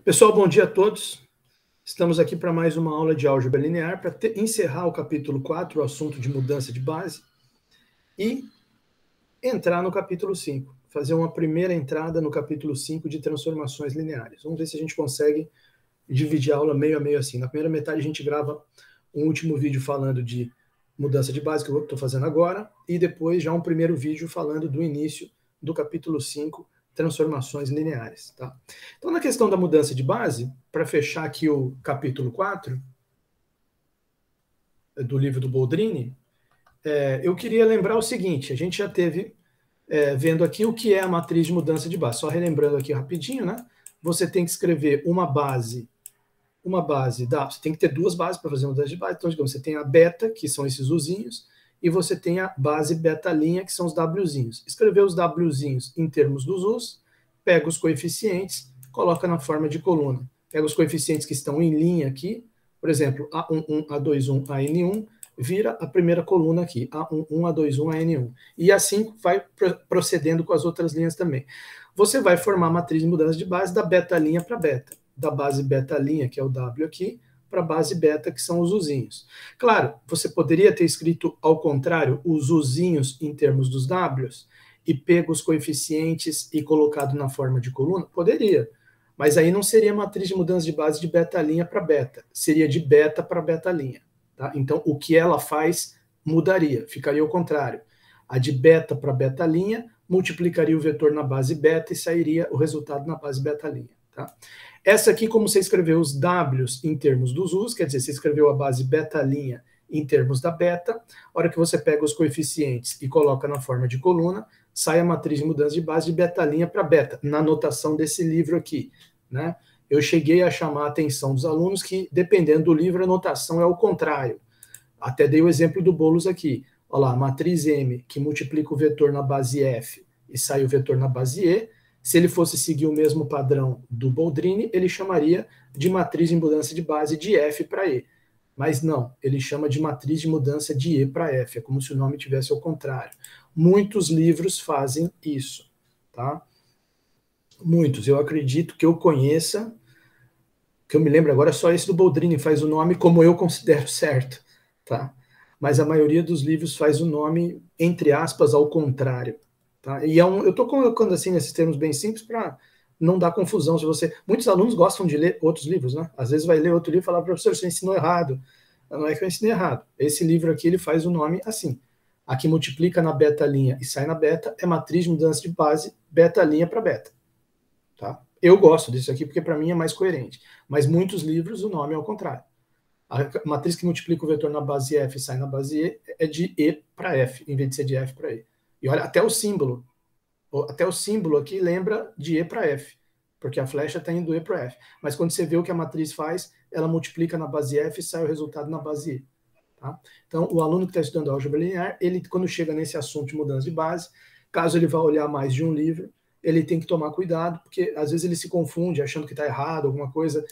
Pessoal, bom dia a todos. Estamos aqui para mais uma aula de álgebra linear, para encerrar o capítulo 4, o assunto de mudança de base, e entrar no capítulo 5, fazer uma primeira entrada no capítulo 5 de transformações lineares. Vamos ver se a gente consegue dividir a aula meio a meio assim. Na primeira metade a gente grava um último vídeo falando de mudança de base, que eu estou fazendo agora, e depois já um primeiro vídeo falando do início do capítulo 5, transformações lineares. Tá? Então, na questão da mudança de base, para fechar aqui o capítulo 4 do livro do Boldrini, eu queria lembrar o seguinte, a gente já teve vendo aqui o que é a matriz de mudança de base. Só relembrando aqui rapidinho, né? Você tem que escrever uma base você tem que ter duas bases para fazer mudança de base. Então, digamos, você tem a beta, que são esses Uzinhos, e você tem a base beta' que são os Wzinhos. Escrever os Wzinhos em termos dos Us, pega os coeficientes, coloca na forma de coluna. Pega os coeficientes que estão em linha aqui, por exemplo, A11, A21, AN1, vira a primeira coluna aqui, A11, A21, AN1. E assim vai procedendo com as outras linhas também. Você vai formar a matriz de mudança de base da beta' para beta. Da base beta', que é o W aqui, para a base beta, que são os Uzinhos. Claro, você poderia ter escrito ao contrário, os Uzinhos em termos dos Ws, e pego os coeficientes e colocado na forma de coluna? Poderia. Mas aí não seria matriz de mudança de base de beta' para beta. Seria de beta para beta'. Tá? Então, o que ela faz mudaria, ficaria ao contrário. A de beta para beta' multiplicaria o vetor na base beta e sairia o resultado na base beta'. Tá? Essa aqui, como você escreveu os Ws em termos dos Us, quer dizer, você escreveu a base beta' em termos da beta, a hora que você pega os coeficientes e coloca na forma de coluna, sai a matriz de mudança de base de beta' para beta, na notação desse livro aqui. Né? Eu cheguei a chamar a atenção dos alunos que, dependendo do livro, a notação é o contrário. Até dei o exemplo do Boulos aqui. Olha lá, a matriz M, que multiplica o vetor na base F e sai o vetor na base E. Se ele fosse seguir o mesmo padrão do Boldrini, ele chamaria de matriz de mudança de base de F para E. Mas não, ele chama de matriz de mudança de E para F, é como se o nome tivesse ao contrário. Muitos livros fazem isso, tá? Muitos, eu acredito que eu conheça, que eu me lembro agora, só esse do Boldrini faz o nome como eu considero certo, tá? Mas a maioria dos livros faz o nome, entre aspas, ao contrário. Tá? E eu estou colocando assim nesses termos bem simples para não dar confusão. Se você, muitos alunos gostam de ler outros livros, né? Às vezes vai ler outro livro e falar, professor, você ensinou errado. Não é que eu ensinei errado. Esse livro aqui ele faz o nome assim. Aqui multiplica na beta' e sai na beta, é matriz de mudança de base, beta' para beta. Tá? Eu gosto disso aqui porque para mim é mais coerente. Mas muitos livros o nome é ao contrário. A matriz que multiplica o vetor na base F e sai na base E é de E para F, em vez de ser de F para E. E olha, até o símbolo aqui lembra de E para F, porque a flecha está indo do E para F. Mas quando você vê o que a matriz faz, ela multiplica na base F e sai o resultado na base E. Tá? Então, o aluno que está estudando álgebra linear, ele, quando chega nesse assunto de mudança de base, caso ele vá olhar mais de um livro, ele tem que tomar cuidado, porque às vezes ele se confunde achando que está errado, alguma coisa.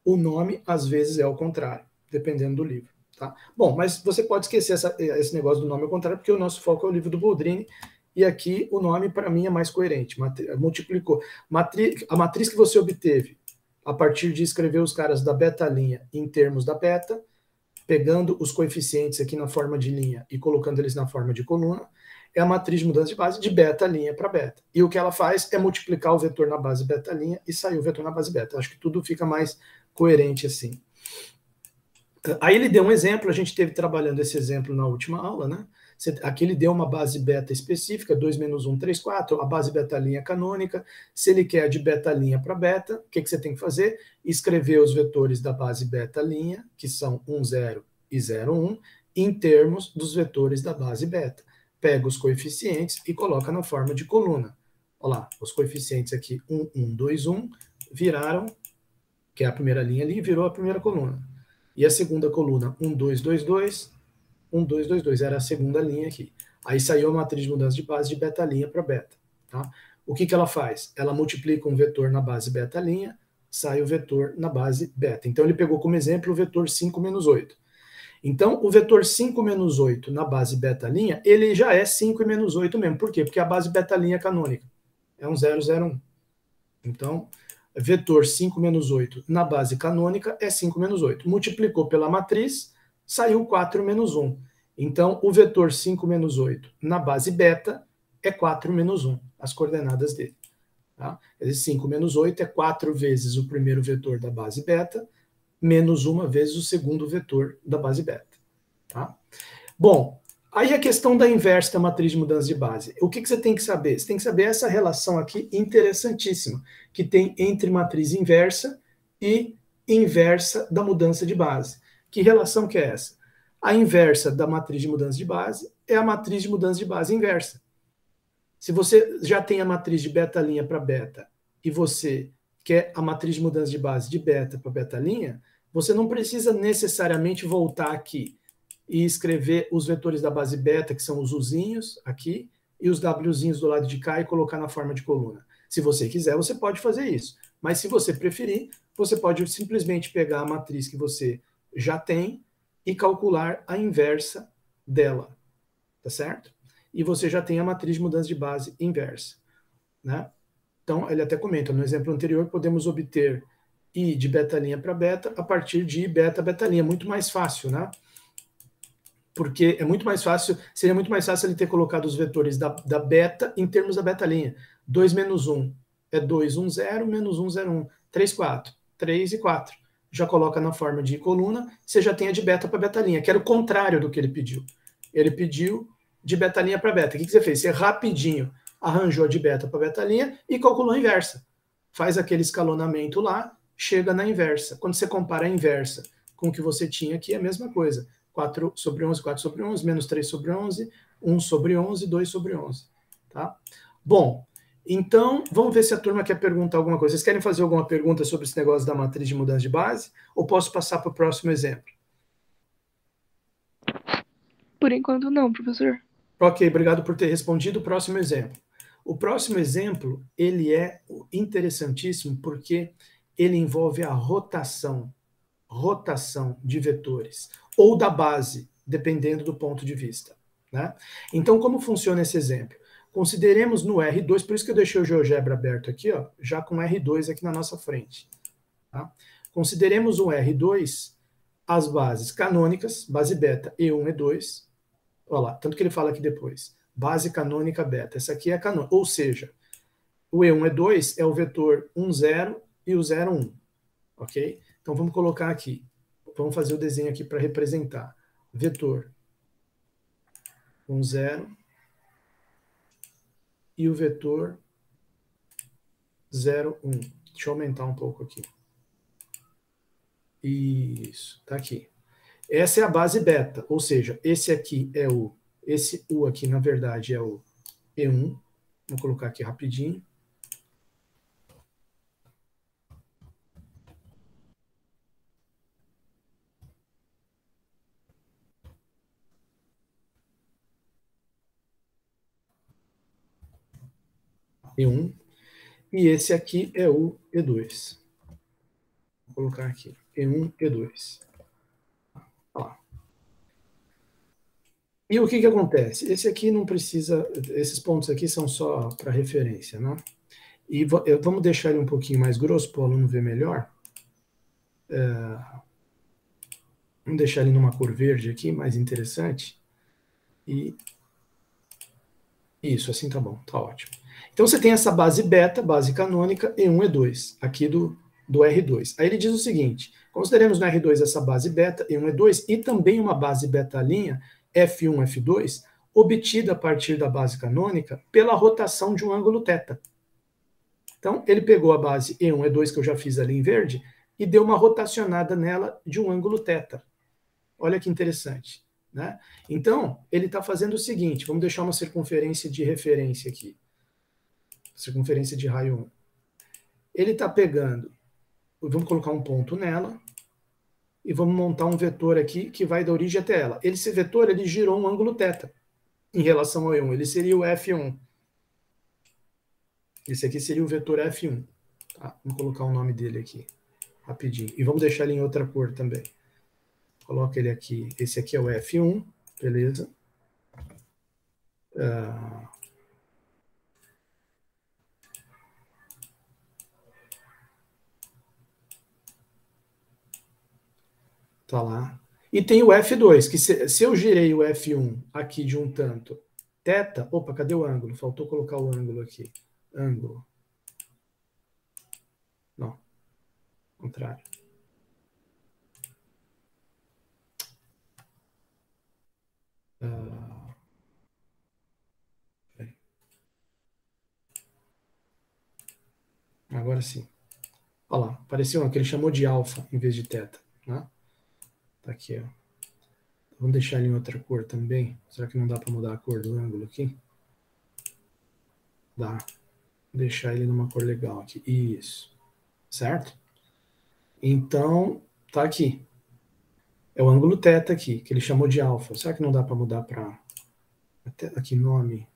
O nome, às vezes, é ao contrário, dependendo do livro. Tá? Bom, mas você pode esquecer esse negócio do nome ao contrário, porque o nosso foco é o livro do Boldrini, e aqui o nome, para mim, é mais coerente. Multiplicou. A matriz que você obteve a partir de escrever os caras da beta' em termos da beta, pegando os coeficientes aqui na forma de linha e colocando eles na forma de coluna, é a matriz de mudança de base de beta' para beta. E o que ela faz é multiplicar o vetor na base beta' e sair o vetor na base beta. Acho que tudo fica mais coerente assim. Aí ele deu um exemplo, a gente teve trabalhando esse exemplo na última aula, né? Aqui ele deu uma base beta específica, 2 menos 1, 3, 4, a base beta' canônica. Se ele quer de beta' para beta, o que você tem que fazer? Escrever os vetores da base beta', que são 1, 0 e 0, 1, em termos dos vetores da base beta. Pega os coeficientes e coloca na forma de coluna. Olha lá, os coeficientes aqui, 1, 1, 2, 1, viraram, que é a primeira linha ali, virou a primeira coluna. E a segunda coluna, 1, 2, 2, 2, 1, 2, 2, 2, era a segunda linha aqui. Aí saiu a matriz de mudança de base de beta' para beta. Tá? O que ela faz? Ela multiplica um vetor na base beta', sai o vetor na base beta. Então ele pegou como exemplo o vetor 5 menos 8. Então o vetor 5 menos 8 na base beta', ele já é 5 e menos 8 mesmo. Por quê? Porque a base beta' canônica é um 0, 0, 1. Então vetor 5 menos 8 na base canônica é 5 menos 8. Multiplicou pela matriz, saiu 4 menos 1. Então, o vetor 5 menos 8 na base beta é 4 menos 1, as coordenadas dele. Tá? 5 menos 8 é 4 vezes o primeiro vetor da base beta, menos 1 vezes o segundo vetor da base beta. Tá? Bom, aí a questão da inversa da matriz de mudança de base. O que você tem que saber? Você tem que saber essa relação aqui interessantíssima que tem entre matriz inversa e inversa da mudança de base. Que relação que é essa? A inversa da matriz de mudança de base é a matriz de mudança de base inversa. Se você já tem a matriz de beta' para beta e você quer a matriz de mudança de base de beta para beta', você não precisa necessariamente voltar aqui e escrever os vetores da base beta, que são os Uzinhos aqui, e os Wzinhos do lado de cá e colocar na forma de coluna. Se você quiser, você pode fazer isso. Mas se você preferir, você pode simplesmente pegar a matriz que você já tem e calcular a inversa dela. Tá certo? E você já tem a matriz de mudança de base inversa. Né? Então, ele até comenta, no exemplo anterior, podemos obter I de beta' para beta a partir de beta'. Muito mais fácil, né? Porque é muito mais fácil, seria muito mais fácil ele ter colocado os vetores da beta em termos da beta'. 2 menos 1 é 2, 1, 0, menos 1, 0, 1. 3, 4. 3 e 4. Já coloca na forma de coluna, você já tem a de beta para beta', que era o contrário do que ele pediu. Ele pediu de beta' para beta. O que você fez? Você rapidinho arranjou a de beta para beta' e calculou a inversa. Faz aquele escalonamento lá, chega na inversa. Quando você compara a inversa com o que você tinha aqui, é a mesma coisa. 4 sobre 11, 4 sobre 11, menos 3 sobre 11, 1 sobre 11, 2 sobre 11. Tá? Bom, então, vamos ver se a turma quer perguntar alguma coisa. Vocês querem fazer alguma pergunta sobre esse negócio da matriz de mudança de base? Ou posso passar para o próximo exemplo? Por enquanto não, professor. Ok, obrigado por ter respondido. O próximo exemplo. O próximo exemplo, ele é interessantíssimo porque ele envolve a rotação de vetores, ou da base, dependendo do ponto de vista. Né? Então, como funciona esse exemplo? Consideremos no R2, por isso que eu deixei o GeoGebra aberto aqui, ó, já com R2 aqui na nossa frente. Tá? Consideremos o R2 as bases canônicas, base beta E1, E2, olha lá, tanto que ele fala aqui depois, base canônica beta, essa aqui é a canônica, ou seja, o E1, E2 é o vetor 1, 0 e o 0, 1, ok? Então vamos colocar aqui, vamos fazer o desenho aqui para representar, vetor 1, 0 e o vetor 0, 1. Deixa eu aumentar um pouco aqui. Isso, tá aqui. Essa é a base beta, ou seja, esse aqui é esse U aqui, na verdade, é o E1. Vou colocar aqui rapidinho. E1. E esse aqui é o E2. Vou colocar aqui, E1, E2. Ó. E o que acontece? Esse aqui não precisa, esses pontos aqui são só para referência, né? E vamos deixar ele um pouquinho mais grosso para o aluno ver melhor. Vamos deixar ele numa cor verde aqui, mais interessante. E isso, assim tá bom, tá ótimo. Então você tem essa base beta, base canônica, E1, E2, aqui do R2. Aí ele diz o seguinte, consideremos no R2 essa base beta, E1, E2, e também uma base beta', F1, F2, obtida a partir da base canônica pela rotação de um ângulo θ. Então, ele pegou a base E1, E2, que eu já fiz ali em verde, e deu uma rotacionada nela de um ângulo θ. Olha que interessante. Né? Então, ele está fazendo o seguinte, vamos deixar uma circunferência de referência aqui. Circunferência de raio 1. Ele está pegando, vamos colocar um ponto nela, e vamos montar um vetor aqui que vai da origem até ela. Esse vetor, ele girou um ângulo θ em relação ao E1. Ele seria o F1. Esse aqui seria o vetor F1. Tá? Vamos colocar o nome dele aqui, rapidinho. E vamos deixar ele em outra cor também. Coloca ele aqui. Esse aqui é o F1, beleza? Tá lá. E tem o F2, que se eu girei o F1 aqui de um tanto, θ, opa, cadê o ângulo? Faltou colocar o ângulo aqui. Ângulo. Não. Contrário. Agora sim. Olha lá, apareceu um que ele chamou de alfa em vez de θ. Né? Tá aqui, ó. Vamos deixar ele em outra cor também. Será que não dá para mudar a cor do ângulo aqui? Dá. Vou deixar ele numa cor legal aqui. Isso. Certo? Então, tá aqui. É o ângulo θ aqui, que ele chamou de alfa. Será que não dá para mudar para... Aqui, nome.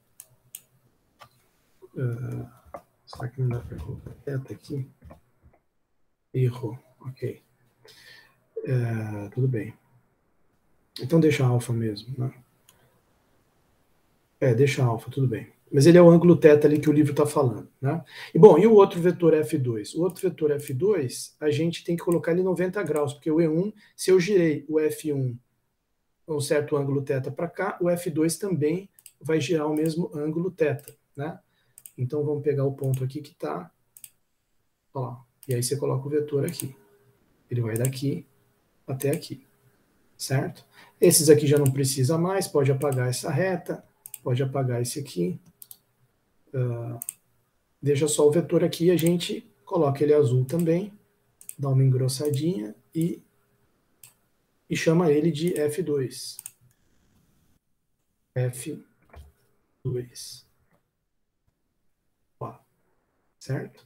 Será que não dá para colocar θ aqui? Erro. Ok. Tudo bem. Então deixa alfa mesmo, né? Deixa alfa, tudo bem. Mas ele é o ângulo θ ali que o livro está falando, né? E bom, e o outro vetor F2? O outro vetor F2, a gente tem que colocar ele 90 graus, porque o E1, se eu girei o F1 um certo ângulo θ para cá, o F2 também vai girar o mesmo ângulo θ, né? Então vamos pegar o ponto aqui que está, ó, e aí você coloca o vetor aqui. Ele vai daqui até aqui, certo? Esses aqui já não precisa mais, pode apagar essa reta, pode apagar esse aqui. Deixa só o vetor aqui, a gente coloca ele azul também, dá uma engrossadinha e chama ele de F2. F2. Ó, certo?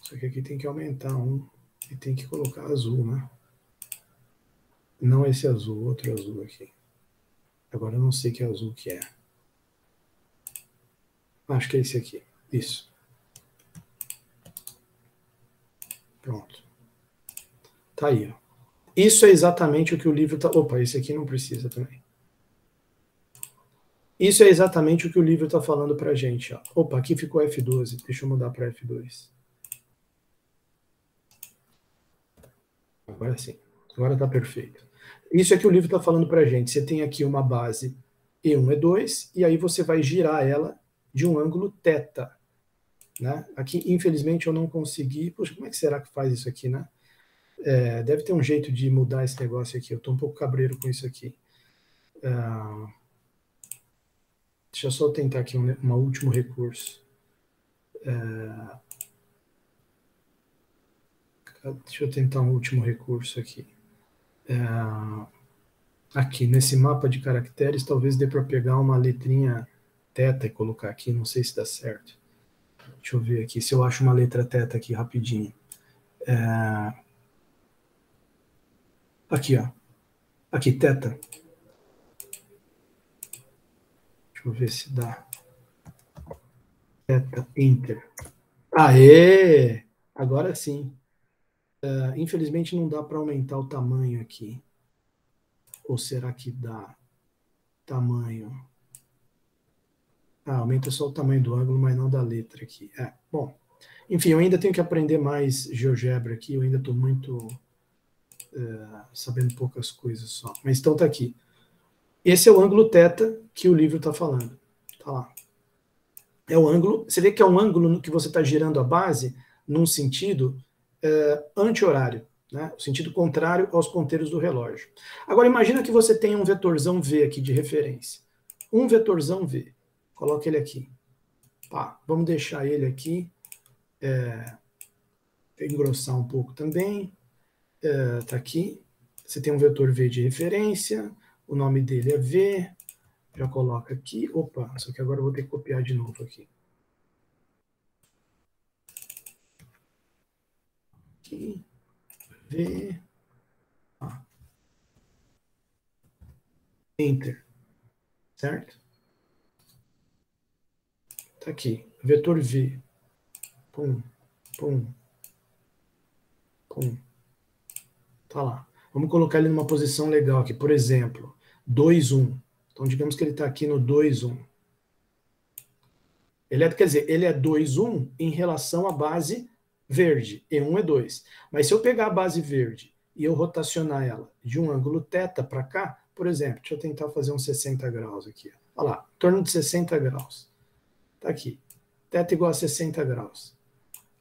Só que aqui tem que aumentar um e tem que colocar azul, né? Não esse azul, outro azul aqui. Agora eu não sei que azul que é. Acho que é esse aqui. Isso. Pronto. Tá aí, ó. Isso é exatamente o que o livro tá... Opa, esse aqui não precisa também. Isso é exatamente o que o livro está falando para a gente. Ó. Opa, aqui ficou F12. Deixa eu mudar para F2. Agora sim. Agora está perfeito. Isso é que o livro está falando para a gente. Você tem aqui uma base E1, E2, e aí você vai girar ela de um ângulo θ. Né? Aqui, infelizmente, eu não consegui... Poxa, como é que será que faz isso aqui, né? Deve ter um jeito de mudar esse negócio aqui. Eu estou um pouco cabreiro com isso aqui. Deixa eu só tentar aqui um último recurso. Deixa eu tentar um último recurso aqui. Aqui, nesse mapa de caracteres, talvez dê para pegar uma letrinha θ e colocar aqui. Não sei se dá certo. Deixa eu ver aqui, se eu acho uma letra θ aqui rapidinho. Aqui, ó. Aqui, θ. Deixa eu ver se dá. θ, enter. Aê! Agora sim. Infelizmente não dá para aumentar o tamanho aqui. Ou será que dá? Tamanho. Aumenta só o tamanho do ângulo, mas não da letra aqui. Bom. Enfim, eu ainda tenho que aprender mais GeoGebra aqui. Eu ainda estou muito... sabendo poucas coisas só. Mas então tá aqui. Esse é o ângulo θ que o livro está falando. Tá lá. É o ângulo... Você vê que é um ângulo no que você está girando a base num sentido anti-horário. Né? O sentido contrário aos ponteiros do relógio. Agora, imagina que você tem um vetorzão V aqui de referência. Um vetorzão V. Coloca ele aqui. Pá, vamos deixar ele aqui. Engrossar um pouco também. Tá aqui. Você tem um vetor V de referência. O nome dele é V. Já coloca aqui. Opa, só que agora eu vou ter que copiar de novo aqui. Aqui. V. Enter. Certo? Tá aqui. Vetor V. Pum, pum, pum. Tá lá. Vamos colocar ele numa posição legal aqui. Por exemplo, 2, 1. Então, digamos que ele está aqui no 2, 1. Quer dizer, ele é 2, 1 em relação à base verde, E1, E2. Mas se eu pegar a base verde e eu rotacionar ela de um ângulo θ para cá, por exemplo, deixa eu tentar fazer uns 60 graus aqui. Olha lá, em torno de 60 graus. Está aqui. θ igual a 60 graus.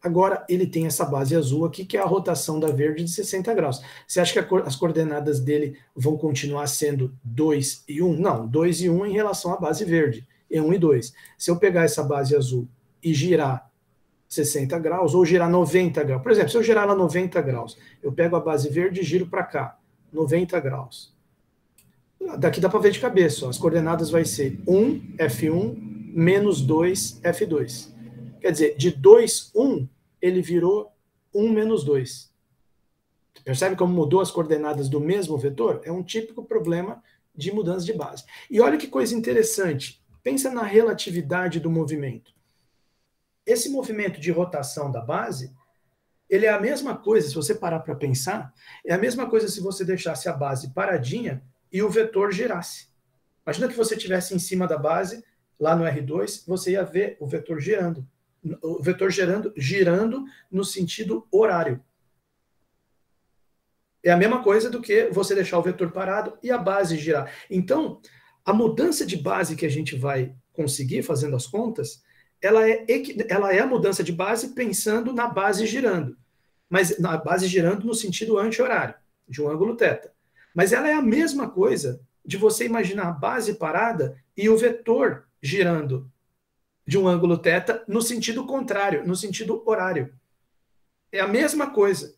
Agora, ele tem essa base azul aqui, que é a rotação da verde de 60 graus. Você acha que as coordenadas dele vão continuar sendo 2 e 1? Não, 2 e 1 em relação à base verde, E1 e 2. Se eu pegar essa base azul e girar 60 graus, ou girar 90 graus, por exemplo, se eu girar ela 90 graus, eu pego a base verde e giro para cá, 90 graus. Daqui dá para ver de cabeça, ó, as coordenadas vai ser 1, F1, menos 2, F2. Quer dizer, de 2, 1, ele virou 1 menos 2. Percebe como mudou as coordenadas do mesmo vetor? É um típico problema de mudança de base. E olha que coisa interessante. Pensa na relatividade do movimento. Esse movimento de rotação da base, ele é a mesma coisa, se você parar para pensar, é a mesma coisa se você deixasse a base paradinha e o vetor girasse. Imagina que você estivesse em cima da base, lá no R2, você ia ver o vetor girando. O vetor girando no sentido horário. É a mesma coisa do que você deixar o vetor parado e a base girar. Então, a mudança de base que a gente vai conseguir fazendo as contas, ela é a mudança de base pensando na base girando. Mas na base girando no sentido anti-horário, de um ângulo θ. Mas ela é a mesma coisa de você imaginar a base parada e o vetor girando de um ângulo θ no sentido contrário, no sentido horário. É a mesma coisa.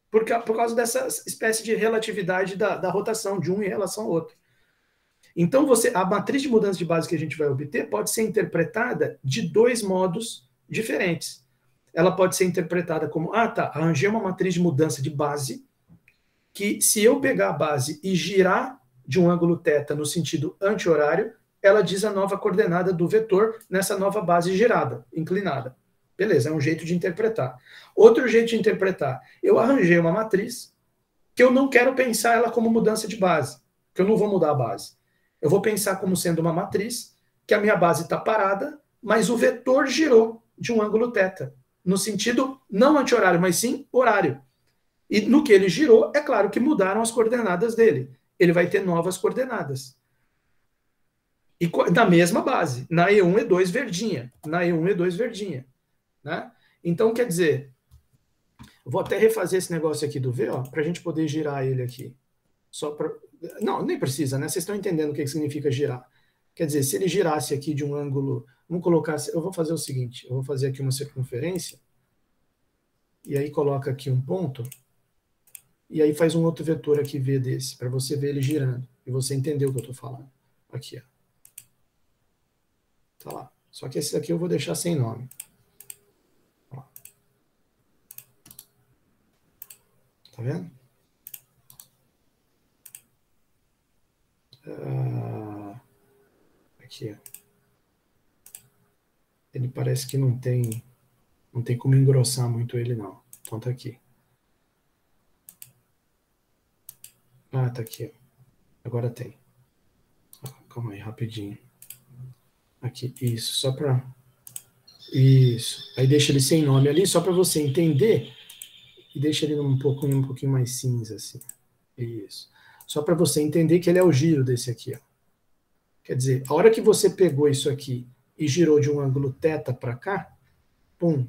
Por causa dessa espécie de relatividade da rotação de um em relação ao outro. Então, a matriz de mudança de base que a gente vai obter pode ser interpretada de dois modos diferentes. Ela pode ser interpretada como, arranjei uma matriz de mudança de base, que se eu pegar a base e girar de um ângulo θ no sentido anti-horário, ela diz a nova coordenada do vetor nessa nova base girada, inclinada. Beleza, é um jeito de interpretar. Outro jeito de interpretar, eu arranjei uma matriz que eu não quero pensar ela como mudança de base, que eu não vou mudar a base. Eu vou pensar como sendo uma matriz que a minha base está parada, mas o vetor girou de um ângulo θ, no sentido não anti-horário, mas sim horário. E no que ele girou, é claro que mudaram as coordenadas dele. Ele vai ter novas coordenadas. E na mesma base, na E1, E2 verdinha. Na E1, E2 verdinha. Né? Então, quer dizer, vou até refazer esse negócio aqui do V, para a gente poder girar ele aqui. Só pra... Não, nem precisa, né? Vocês estão entendendo o que significa girar. Quer dizer, se ele girasse aqui de um ângulo... Vamos colocar... Eu vou fazer o seguinte, eu vou fazer aqui uma circunferência, e aí coloca aqui um ponto, e aí faz um outro vetor aqui, V desse, para você ver ele girando, e você entender o que eu estou falando. Aqui, ó. Tá lá. Só que esse daqui eu vou deixar sem nome. Ó. Tá vendo? Aqui, ó. Ele parece que não tem como engrossar muito ele, não. Então tá aqui. Ah, tá aqui, ó. Agora tem. Calma aí, rapidinho. Aqui, isso, só para... Isso. Aí deixa ele sem nome ali, só para você entender, e deixa ele um pouquinho mais cinza, assim. Isso. Só para você entender que ele é o giro desse aqui, ó. Quer dizer, a hora que você pegou isso aqui e girou de um ângulo θ para cá, pum.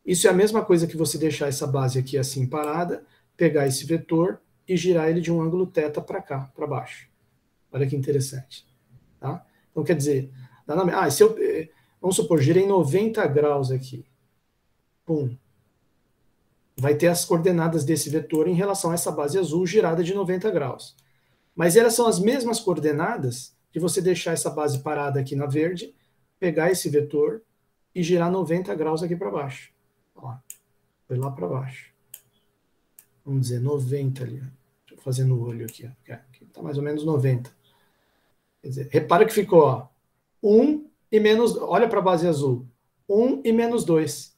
Isso é a mesma coisa que você deixar essa base aqui assim parada, pegar esse vetor e girar ele de um ângulo θ para cá, para baixo. Olha que interessante. Tá? Então, quer dizer, se eu, vamos supor, girei 90 graus aqui. Pum. Vai ter as coordenadas desse vetor em relação a essa base azul girada de 90 graus. Mas elas são as mesmas coordenadas de você deixar essa base parada aqui na verde, pegar esse vetor e girar 90 graus aqui para baixo. Ó, foi lá para baixo. Vamos dizer, 90 ali. Deixa eu fazer no olho aqui. Aqui está mais ou menos 90. Quer dizer, repara que ficou, ó, 1 e menos... Olha para a base azul. 1 e menos 2.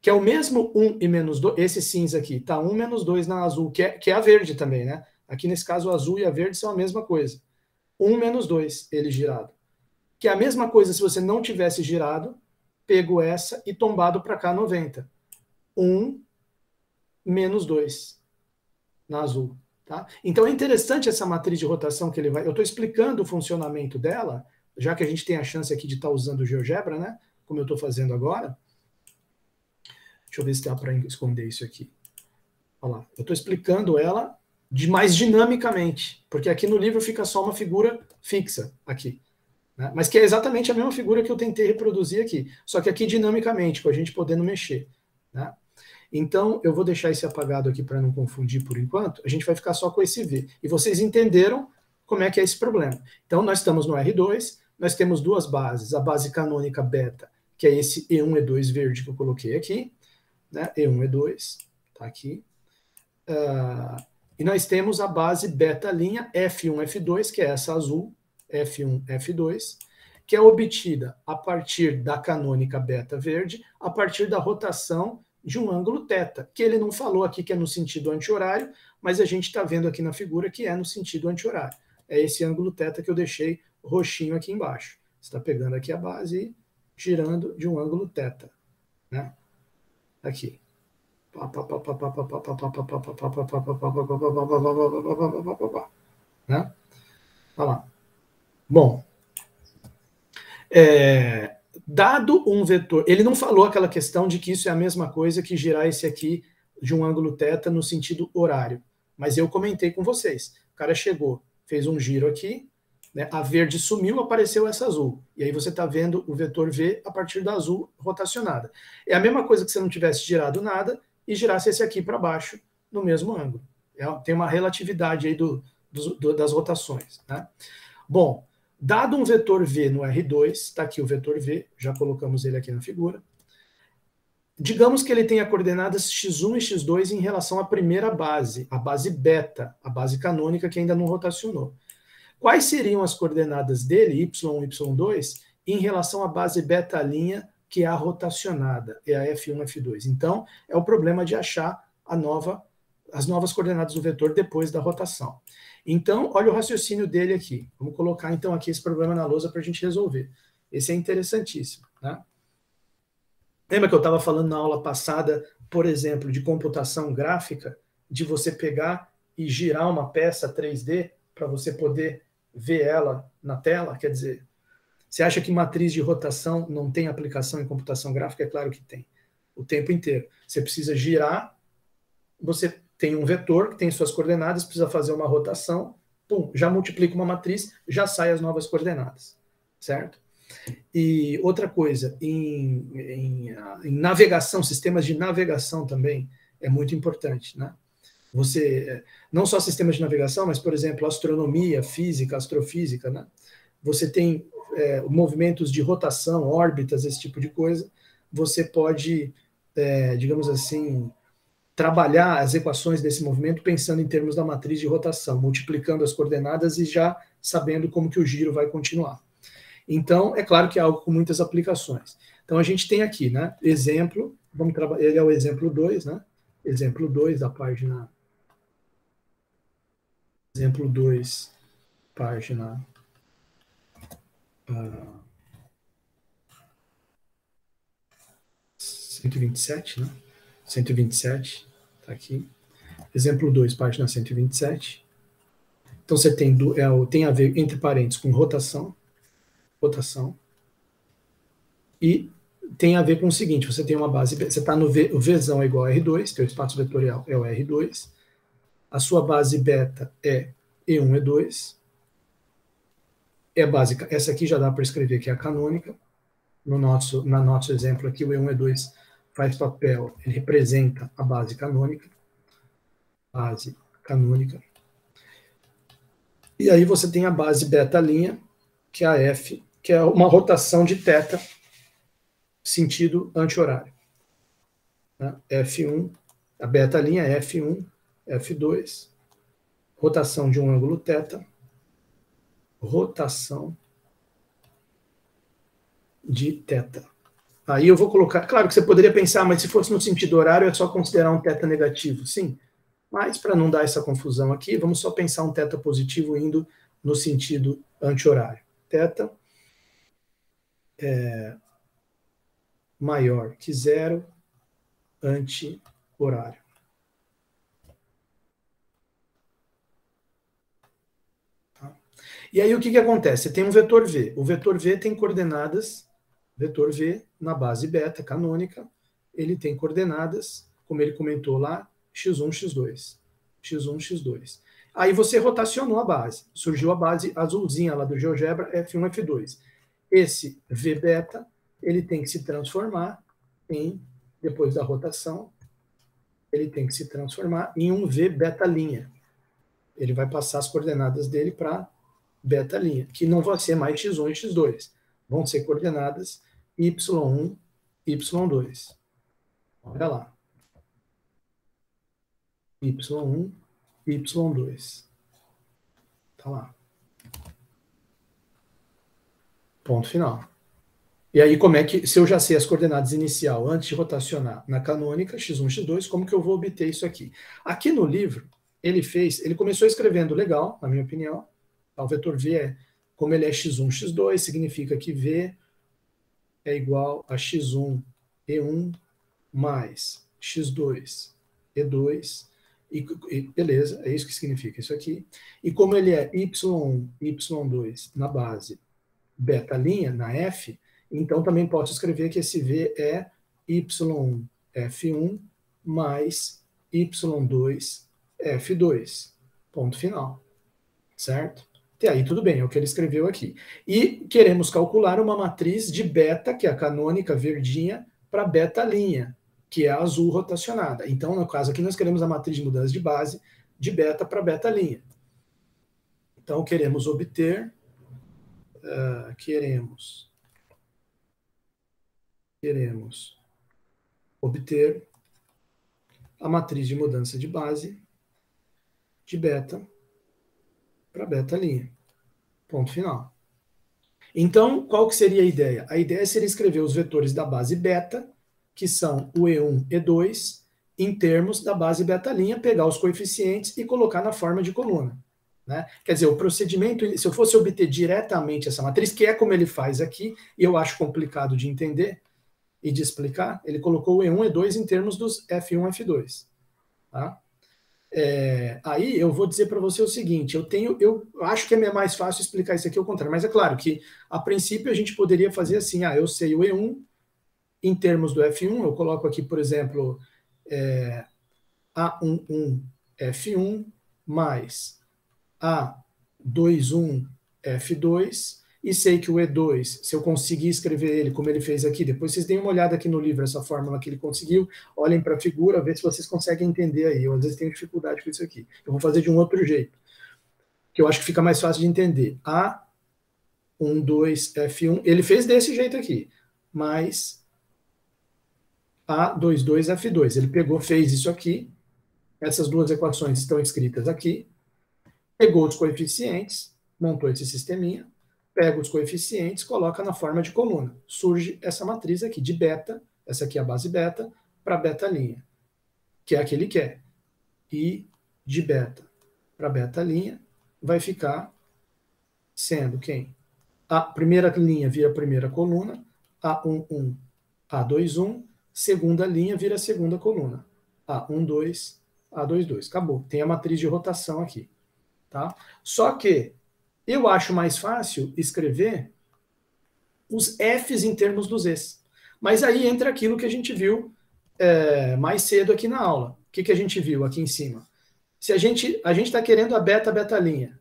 Que é o mesmo 1 e menos 2. Esse cinza aqui. Tá 1 menos 2 na azul, que é a verde também, né? Aqui nesse caso o azul e a verde são a mesma coisa. 1 menos 2, ele girado. Que é a mesma coisa se você não tivesse girado, pego essa e tombado para cá 90. 1 menos 2 na azul. Tá? Então é interessante essa matriz de rotação que ele vai... Eu estou explicando o funcionamento dela, já que a gente tem a chance aqui de estar usando o GeoGebra, né? Como eu estou fazendo agora. Deixa eu ver se dá para esconder isso aqui. Olha lá. Eu estou explicando ela mais dinamicamente, porque aqui no livro fica só uma figura fixa aqui. Né? Mas que é exatamente a mesma figura que eu tentei reproduzir aqui, só que aqui dinamicamente, com a gente podendo mexer. Né? Então, eu vou deixar esse apagado aqui para não confundir por enquanto, a gente vai ficar só com esse V. E vocês entenderam como é que é esse problema. Então, nós estamos no R2, nós temos duas bases, a base canônica beta, que é esse E1, E2 verde que eu coloquei aqui, né? E1, E2, está aqui. E nós temos a base beta' F1, F2, que é essa azul, F1, F2, que é obtida a partir da canônica beta verde, a partir da rotação de um ângulo θ, que ele não falou aqui que é no sentido anti-horário, mas a gente está vendo aqui na figura que é no sentido anti-horário. É esse ângulo θ que eu deixei roxinho aqui embaixo. Você está pegando aqui a base e girando de um ângulo θ. Né? Aqui. Né? Olha lá. Bom, dado um vetor, ele não falou aquela questão de que isso é a mesma coisa que girar esse aqui de um ângulo θ no sentido horário, mas eu comentei com vocês. O cara chegou, fez um giro aqui, né, a verde sumiu, apareceu essa azul. E aí você está vendo o vetor V a partir da azul rotacionada. É a mesma coisa que se não tivesse girado nada e girasse esse aqui para baixo no mesmo ângulo. Tem uma relatividade aí das rotações. Né? Bom, dado um vetor V no R2, está aqui o vetor V, já colocamos ele aqui na figura. Digamos que ele tenha coordenadas x1 e x2 em relação à primeira base, a base beta, a base canônica que ainda não rotacionou. Quais seriam as coordenadas dele, y1 e y2, em relação à base beta' que é a rotacionada, é a F1, F2? Então, é o problema de achar as novas coordenadas do vetor depois da rotação. Então, olha o raciocínio dele aqui. Vamos colocar, então, aqui esse problema na lousa para a gente resolver. Esse é interessantíssimo. Né? Lembra que eu estava falando na aula passada, por exemplo, de computação gráfica, de você pegar e girar uma peça 3D para você poder ver ela na tela? Quer dizer, você acha que matriz de rotação não tem aplicação em computação gráfica? É claro que tem. O tempo inteiro. Você precisa girar, você tem um vetor que tem suas coordenadas, precisa fazer uma rotação, pum, já multiplica uma matriz, já sai as novas coordenadas. Certo? E outra coisa, em navegação, sistemas de navegação também é muito importante, né? Você, não só sistemas de navegação, mas, por exemplo, astronomia, física, astrofísica, né? Você tem movimentos de rotação, órbitas, esse tipo de coisa. Você pode, digamos assim, trabalhar as equações desse movimento pensando em termos da matriz de rotação, multiplicando as coordenadas e já sabendo como que o giro vai continuar. Então, é claro que é algo com muitas aplicações. Então, a gente tem aqui, né, exemplo, ele é o exemplo 2, né, exemplo 2 da página, exemplo 2, página 127, né, 127, tá aqui, exemplo 2, página 127. Então, você tem a ver, entre parênteses, com rotação, e tem a ver com o seguinte, você tem uma base, você está no V, o Vzão é igual a R2, teu espaço vetorial é o R2, a sua base beta é E1, E2, é básica, essa aqui já dá para escrever que é a canônica, no nosso exemplo aqui o E1, E2 faz papel, ele representa a base canônica, e aí você tem a base beta', que é a F, que é uma rotação de θ, sentido anti-horário. F1, a beta' é F1, F2, rotação de um ângulo θ, rotação de θ. Aí eu vou colocar, claro que você poderia pensar, mas se fosse no sentido horário é só considerar um θ negativo, sim. Mas para não dar essa confusão aqui, vamos só pensar um θ positivo indo no sentido anti-horário. Θ maior que zero, anti-horário. Tá? E aí o que acontece? Você tem um vetor V. O vetor V tem coordenadas, vetor V na base beta canônica, ele tem coordenadas, como ele comentou lá, x1, x2. x1, x2. Aí você rotacionou a base. Surgiu a base azulzinha lá do GeoGebra, F1, F2. Esse V beta, ele tem que se transformar em, depois da rotação, ele tem que se transformar em um V beta linha. Ele vai passar as coordenadas dele para beta linha, que não vão ser mais x1 e x2. Vão ser coordenadas y1, y2. Olha lá. y1, y2. Tá lá. Ponto final. E aí, como é que, se eu já sei as coordenadas inicial antes de rotacionar na canônica, x1, x2, como que eu vou obter isso aqui? Aqui no livro, ele começou escrevendo legal, na minha opinião. O vetor V, como ele é x1, x2, significa que V é igual a x1, E1, mais x2, E2, e beleza, é isso que significa isso aqui. E como ele é y1, y2 na base beta linha, na F, então também posso escrever que esse V é y1, F1, mais y2, F2. Ponto final. Certo? Até aí tudo bem, é o que ele escreveu aqui. E queremos calcular uma matriz de beta, que é a canônica verdinha, para beta linha, que é a azul rotacionada. Então, no caso aqui, nós queremos a matriz de mudança de base de beta para beta linha. Então, queremos obter... queremos obter a matriz de mudança de base de beta para beta linha. Ponto final. Então, qual que seria a ideia? A ideia seria escrever os vetores da base beta, que são o E1, E2, em termos da base beta linha, pegar os coeficientes e colocar na forma de coluna. Né? Quer dizer, o procedimento, se eu fosse obter diretamente essa matriz, que é como ele faz aqui, e eu acho complicado de entender e de explicar, ele colocou o E1 e E2 em termos dos F1 e F2. Tá? Aí eu vou dizer para você o seguinte, eu acho que é mais fácil explicar isso aqui ao contrário, mas é claro que a princípio a gente poderia fazer assim, eu sei o E1 em termos do F1, eu coloco aqui, por exemplo, A11 F1 mais A21 F2, e sei que o E2, se eu conseguir escrever ele como ele fez aqui, depois vocês deem uma olhada aqui no livro, essa fórmula que ele conseguiu, olhem para a figura, vê se vocês conseguem entender aí. Eu às vezes tenho dificuldade com isso aqui. Eu vou fazer de um outro jeito, que eu acho que fica mais fácil de entender. A12 F1, ele fez desse jeito aqui, mais A22 F2. Ele pegou, fez isso aqui, essas duas equações estão escritas aqui, pegou os coeficientes, montou esse sisteminha, pega os coeficientes, coloca na forma de coluna. Surge essa matriz aqui de beta, essa aqui é a base beta, para beta linha, que é a que ele quer. E de beta para beta linha vai ficar sendo quem? A primeira linha vira a primeira coluna, A11, A21, segunda linha vira a segunda coluna, A12, A22. Acabou. Tem a matriz de rotação aqui. Tá? Só que eu acho mais fácil escrever os Fs em termos dos Es. Mas aí entra aquilo que a gente viu mais cedo aqui na aula. O que a gente viu aqui em cima? Se a gente está querendo a beta linha,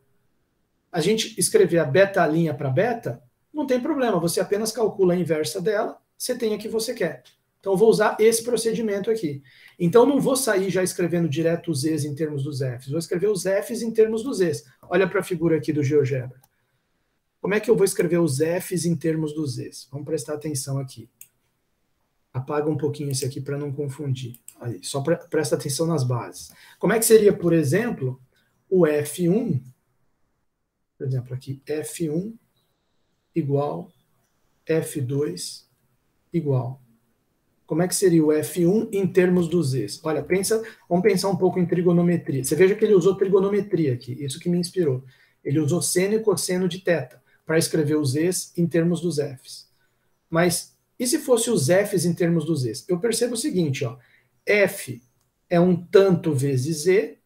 a gente escrever a beta linha para beta, não tem problema, você apenas calcula a inversa dela, você tem a que você quer. Então, eu vou usar esse procedimento aqui. Então, não vou sair já escrevendo direto os E's em termos dos F's. Vou escrever os F's em termos dos E's. Olha para a figura aqui do GeoGebra. Como é que eu vou escrever os F's em termos dos E's? Vamos prestar atenção aqui. Apaga um pouquinho esse aqui para não confundir. Aí, só presta atenção nas bases. Como é que seria, por exemplo, o F1? Por exemplo, aqui, F1 igual F2 igual. Como é que seria o F1 em termos dos E's? Olha, vamos pensar um pouco em trigonometria. Você veja que ele usou trigonometria aqui, isso que me inspirou. Ele usou seno e cosseno de θ para escrever os E's em termos dos F's. Mas, e se fosse os F's em termos dos E's? Eu percebo o seguinte, ó, F é um tanto vezes Z,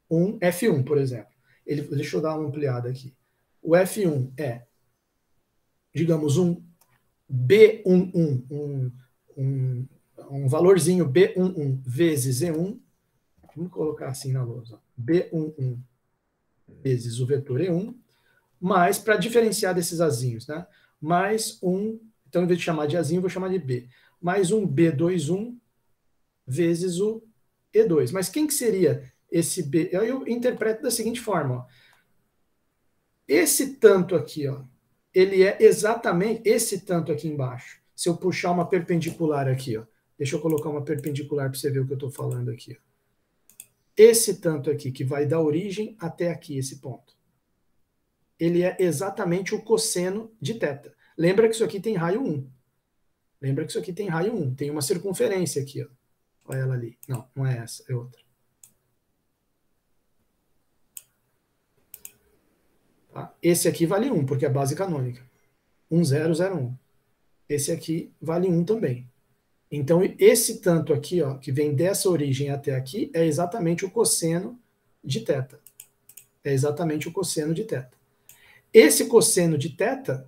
um F1, por exemplo. Deixa eu dar uma ampliada aqui. O F1 é, digamos, um B11, um valorzinho B11 vezes E1. Vamos colocar assim na lousa. B11 vezes o vetor E1, mais, para diferenciar desses azinhos, né? Mais um, então em vez de chamar de azinho, eu vou chamar de B. Mais um B21 vezes o E2. Mas quem que seria esse B? Eu interpreto da seguinte forma, ó. Esse tanto aqui, ó, ele é exatamente esse tanto aqui embaixo. Se eu puxar uma perpendicular aqui, ó, deixa eu colocar uma perpendicular para você ver o que eu estou falando aqui. Ó. Esse tanto aqui, que vai da origem até aqui, esse ponto. Ele é exatamente o cosseno de θ. Lembra que isso aqui tem raio 1. Lembra que isso aqui tem raio 1. Tem uma circunferência aqui, ó. Olha ela ali. Não, não é essa, é outra. Tá? Esse aqui vale 1, porque é a base canônica. 1001. Esse aqui vale 1 também. Então, esse tanto aqui, ó, que vem dessa origem até aqui, é exatamente o cosseno de θ. É exatamente o cosseno de θ. Esse cosseno de θ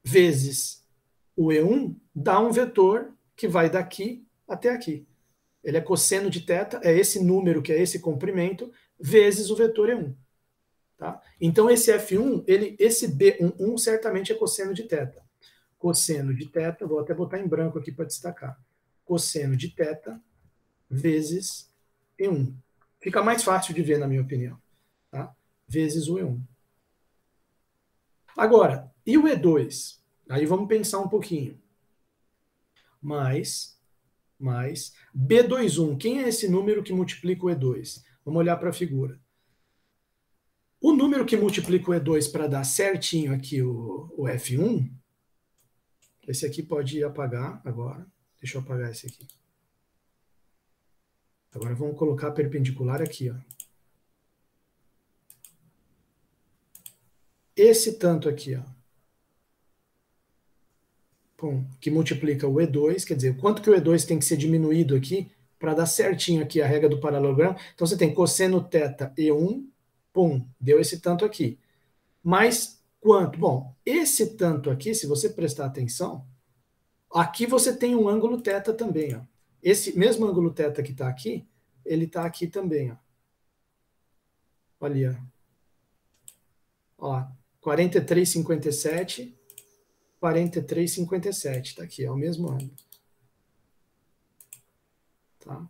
vezes o E1 dá um vetor que vai daqui até aqui. Ele é cosseno de θ, é esse número, que é esse comprimento, vezes o vetor E1. Tá? Então, esse F1, esse B11 certamente é cosseno de θ. Cosseno de θ, vou até botar em branco aqui para destacar. Cosseno de θ vezes E1. Fica mais fácil de ver, na minha opinião. Tá? Vezes o E1. Agora, e o E2? Aí vamos pensar um pouquinho. Mais B21. Quem é esse número que multiplica o E2? Vamos olhar para a figura. O número que multiplica o E2 para dar certinho aqui o F1, esse aqui pode apagar agora. Deixa eu apagar esse aqui. Agora vamos colocar perpendicular aqui, ó. Esse tanto aqui, ó. Pum, que multiplica o E2, quer dizer, quanto que o E2 tem que ser diminuído aqui para dar certinho aqui a regra do paralelogramo. Então você tem cosseno θ E1, pum, deu esse tanto aqui. Mas quanto? Bom, esse tanto aqui, se você prestar atenção, aqui você tem um ângulo θ também, ó. Esse mesmo ângulo θ que está aqui, ele está aqui também, ó. Olha, ó, 43,57, 43,57, tá aqui, é o mesmo ângulo. Tá?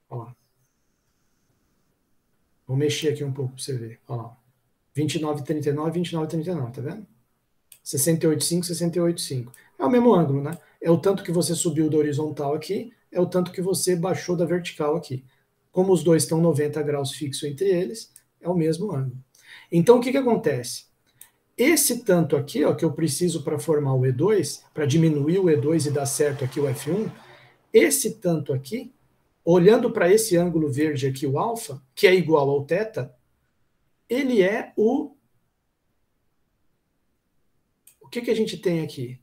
Ó lá. Vou mexer aqui um pouco para você ver. Ó lá. 29,39, 29,39, tá vendo? 68,5, 68,5. É o mesmo ângulo, né? É o tanto que você subiu da horizontal aqui, é o tanto que você baixou da vertical aqui. Como os dois estão 90 graus fixo entre eles, é o mesmo ângulo. Então, o que acontece? Esse tanto aqui, ó, que eu preciso para formar o E2, para diminuir o E2 e dar certo aqui o F1, esse tanto aqui, olhando para esse ângulo verde aqui, o alfa, que é igual ao θ, ele é o... O que a gente tem aqui?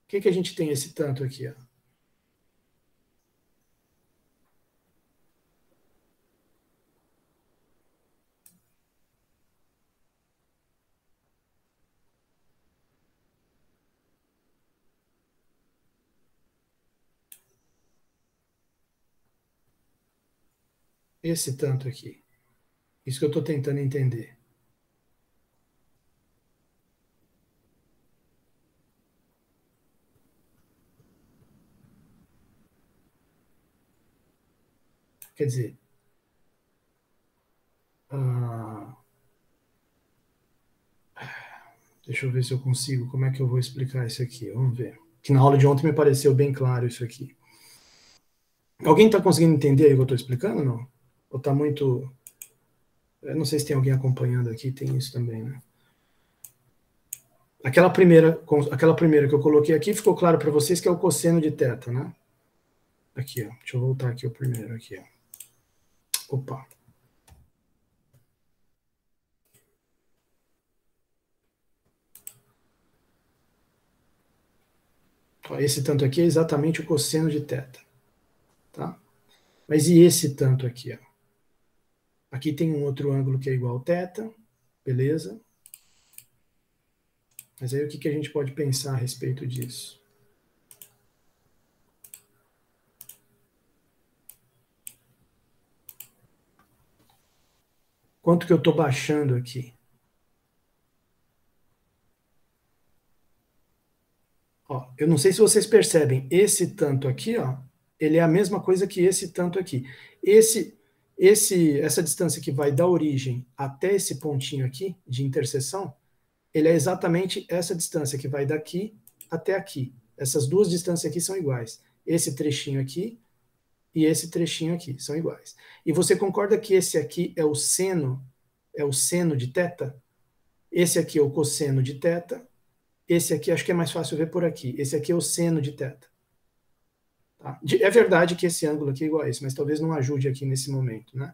O que a gente tem esse tanto aqui, ó? Esse tanto aqui. Isso que eu estou tentando entender. Quer dizer, deixa eu ver se eu consigo, como é que eu vou explicar isso aqui? Vamos ver. Que na aula de ontem me pareceu bem claro isso aqui. Alguém está conseguindo entender aí o que eu estou explicando ou não? Ou está muito... Eu não sei se tem alguém acompanhando aqui, tem isso também, né? Aquela primeira que eu coloquei aqui, ficou claro para vocês que é o cosseno de θ, né? Aqui, ó. Deixa eu voltar aqui o primeiro, aqui, ó. Opa. Ó, esse tanto aqui é exatamente o cosseno de θ. Tá? Mas e esse tanto aqui? Ó? Aqui tem um outro ângulo que é igual a θ, beleza? Mas aí o que a gente pode pensar a respeito disso? Quanto que eu estou baixando aqui? Ó, eu não sei se vocês percebem, esse tanto aqui, ó, ele é a mesma coisa que esse tanto aqui. Essa distância que vai da origem até esse pontinho aqui, de interseção, ele é exatamente essa distância que vai daqui até aqui. Essas duas distâncias aqui são iguais. Esse trechinho aqui e esse trechinho aqui são iguais. E você concorda que esse aqui é o seno de θ? Esse aqui é o cosseno de θ. Esse aqui, acho que é mais fácil ver por aqui. Esse aqui é o seno de θ. Tá? É verdade que esse ângulo aqui é igual a esse, mas talvez não ajude aqui nesse momento, né?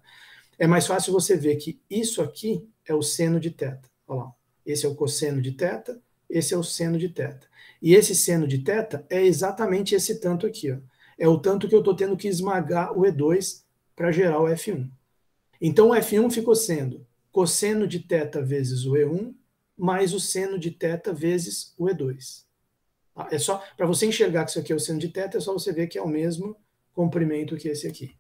É mais fácil você ver que isso aqui é o seno de θ. Olha lá. Esse é o cosseno de θ, esse é o seno de θ. E esse seno de θ é exatamente esse tanto aqui, ó. É o tanto que eu estou tendo que esmagar o E2 para gerar o F1. Então o F1 ficou sendo cosseno de θ vezes o E1 mais o seno de θ vezes o E2. É só para você enxergar que isso aqui é o seno de θ, é só você ver que é o mesmo comprimento que esse aqui.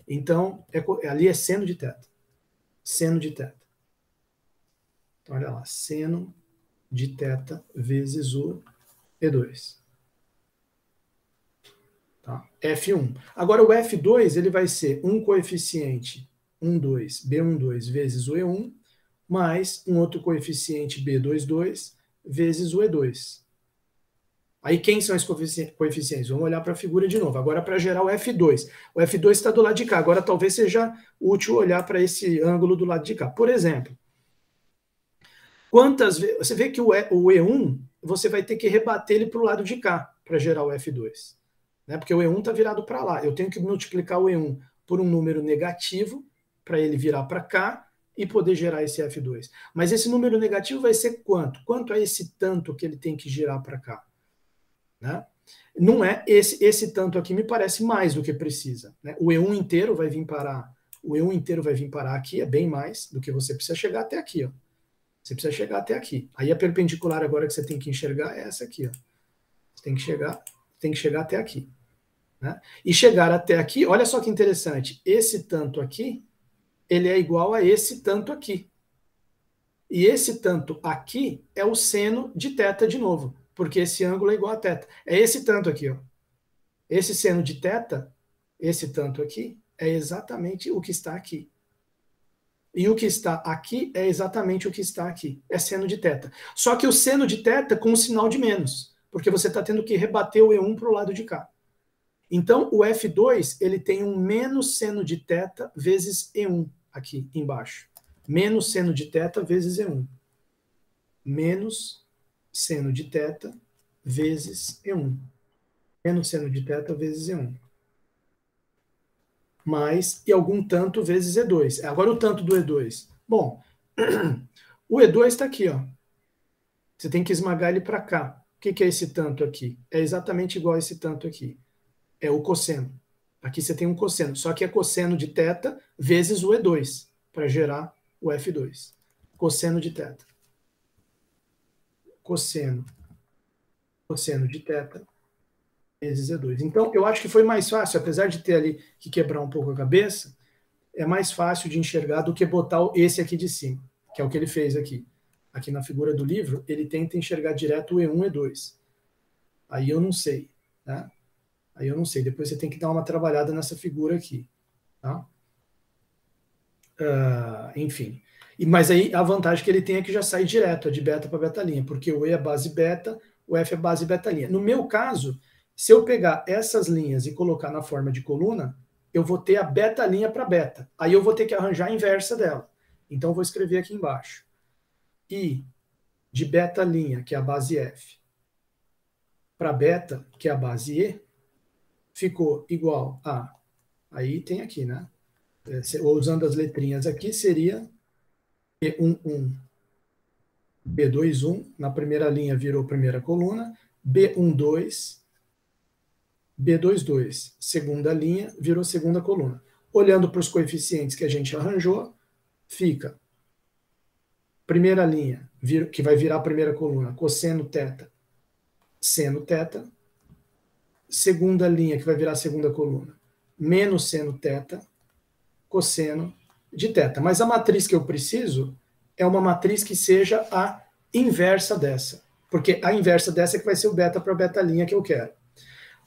Então, ali é seno de θ. Seno de θ. Então, olha lá, seno de θ vezes o E2. Tá? F1. Agora, o F2 ele vai ser um coeficiente 1,2, B12 vezes o E1, mais um outro coeficiente B22 vezes o E2. Aí quem são esses coeficientes? Vamos olhar para a figura de novo. Agora para gerar o F2. O F2 está do lado de cá. Agora talvez seja útil olhar para esse ângulo do lado de cá. Por exemplo, quantas vezes... Você vê que o E1, você vai ter que rebater ele para o lado de cá para gerar o F2. Né? Porque o E1 está virado para lá. Eu tenho que multiplicar o E1 por um número negativo para ele virar para cá e poder gerar esse F2. Mas esse número negativo vai ser quanto? Quanto é esse tanto que ele tem que girar para cá? Né? Não é esse tanto aqui me parece mais do que precisa. Né? O E1 inteiro vai vir parar. O E1 inteiro vai vir parar aqui, é bem mais do que você precisa chegar até aqui. Ó. Você precisa chegar até aqui. Aí a perpendicular agora que você tem que enxergar é essa aqui. Ó. Você tem que chegar até aqui. Né? E chegar até aqui, olha só que interessante. Esse tanto aqui, ele é igual a esse tanto aqui. E esse tanto aqui é o seno de θ de novo, porque esse ângulo é igual a θ. É esse tanto aqui, ó. Esse seno de θ, esse tanto aqui, é exatamente o que está aqui. E o que está aqui é exatamente o que está aqui. É seno de θ. Só que o seno de θ com um sinal de menos, porque você está tendo que rebater o E1 para o lado de cá. Então, o F2 ele tem um menos seno de θ vezes E1 aqui embaixo. Menos seno de θ vezes E1. Menos seno de θ vezes E1. Menos seno de θ vezes E1. Mais e algum tanto vezes E2. Agora o tanto do E2. Bom, o E2 está aqui, ó. Você tem que esmagar ele para cá. O que é esse tanto aqui? É exatamente igual a esse tanto aqui. É o cosseno. Aqui você tem um cosseno, só que é cosseno de θ vezes o E2, para gerar o F2. Cosseno de θ. Cosseno de θ vezes E2. Então, eu acho que foi mais fácil, apesar de ter ali que quebrar um pouco a cabeça, é mais fácil de enxergar do que botar esse aqui de cima, que é o que ele fez aqui. Aqui na figura do livro, ele tenta enxergar direto o E1 e E2. Aí eu não sei, né? Aí eu não sei. Depois você tem que dar uma trabalhada nessa figura aqui, tá? Enfim. Mas aí a vantagem que ele tem é que já sai direto, de beta para betalinha, porque o E é base beta, o F é base betalinha. No meu caso, se eu pegar essas linhas e colocar na forma de coluna, eu vou ter a betalinha para beta. Aí eu vou ter que arranjar a inversa dela. Então eu vou escrever aqui embaixo. I de betalinha, que é a base F, para beta, que é a base E, ficou igual a... Aí tem aqui, né? Usando as letrinhas aqui, seria B11, B21, na primeira linha virou primeira coluna, B12, B22, segunda linha, virou segunda coluna. Olhando para os coeficientes que a gente arranjou, fica primeira linha, que vai virar a primeira coluna, cosseno θ, seno θ. Segunda linha, que vai virar a segunda coluna, menos seno θ, cosseno de θ. Mas a matriz que eu preciso é uma matriz que seja a inversa dessa. Porque a inversa dessa é que vai ser o beta para a beta-linha que eu quero.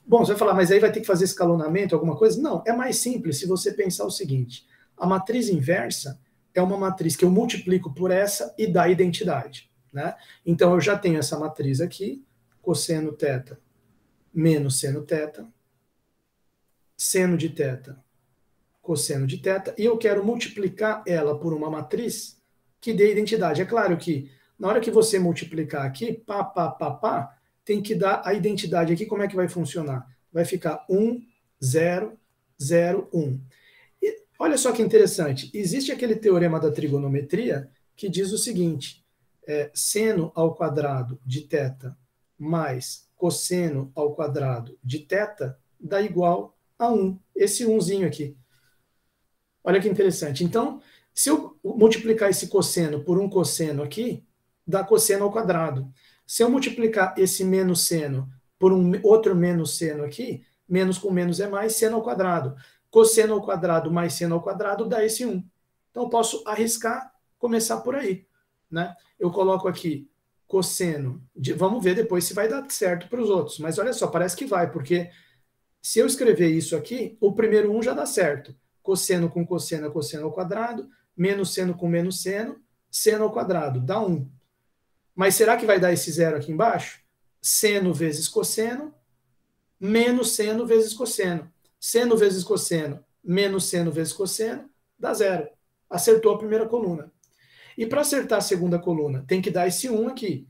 Bom, você vai falar, mas aí vai ter que fazer escalonamento, alguma coisa? Não, é mais simples se você pensar o seguinte. A matriz inversa é uma matriz que eu multiplico por essa e dá identidade. Né? Então, eu já tenho essa matriz aqui, cosseno θ menos seno θ, seno de θ, cosseno de θ, e eu quero multiplicar ela por uma matriz que dê identidade. É claro que na hora que você multiplicar aqui, tem que dar a identidade aqui. Como é que vai funcionar? Vai ficar 1, 0, 0, 1. E olha só que interessante, existe aquele teorema da trigonometria que diz o seguinte, seno ao quadrado de θ mais cosseno ao quadrado de θ dá igual a 1. Esse 1zinho aqui. Olha que interessante. Então, se eu multiplicar esse cosseno por um cosseno aqui, dá cosseno ao quadrado. Se eu multiplicar esse menos seno por um outro menos seno aqui, menos com menos é mais, seno ao quadrado. Cosseno ao quadrado mais seno ao quadrado dá esse 1. Então, eu posso arriscar, começar por aí. Né? Eu coloco aqui cosseno, vamos ver depois se vai dar certo para os outros, mas olha só, parece que vai, porque se eu escrever isso aqui, o primeiro 1 já dá certo, cosseno com cosseno é cosseno ao quadrado, menos seno com menos seno, seno ao quadrado, dá 1. Mas será que vai dar esse 0 aqui embaixo? Seno vezes cosseno, menos seno vezes cosseno, seno vezes cosseno, menos seno vezes cosseno, dá 0. Acertou a primeira coluna. E para acertar a segunda coluna, tem que dar esse 1 aqui.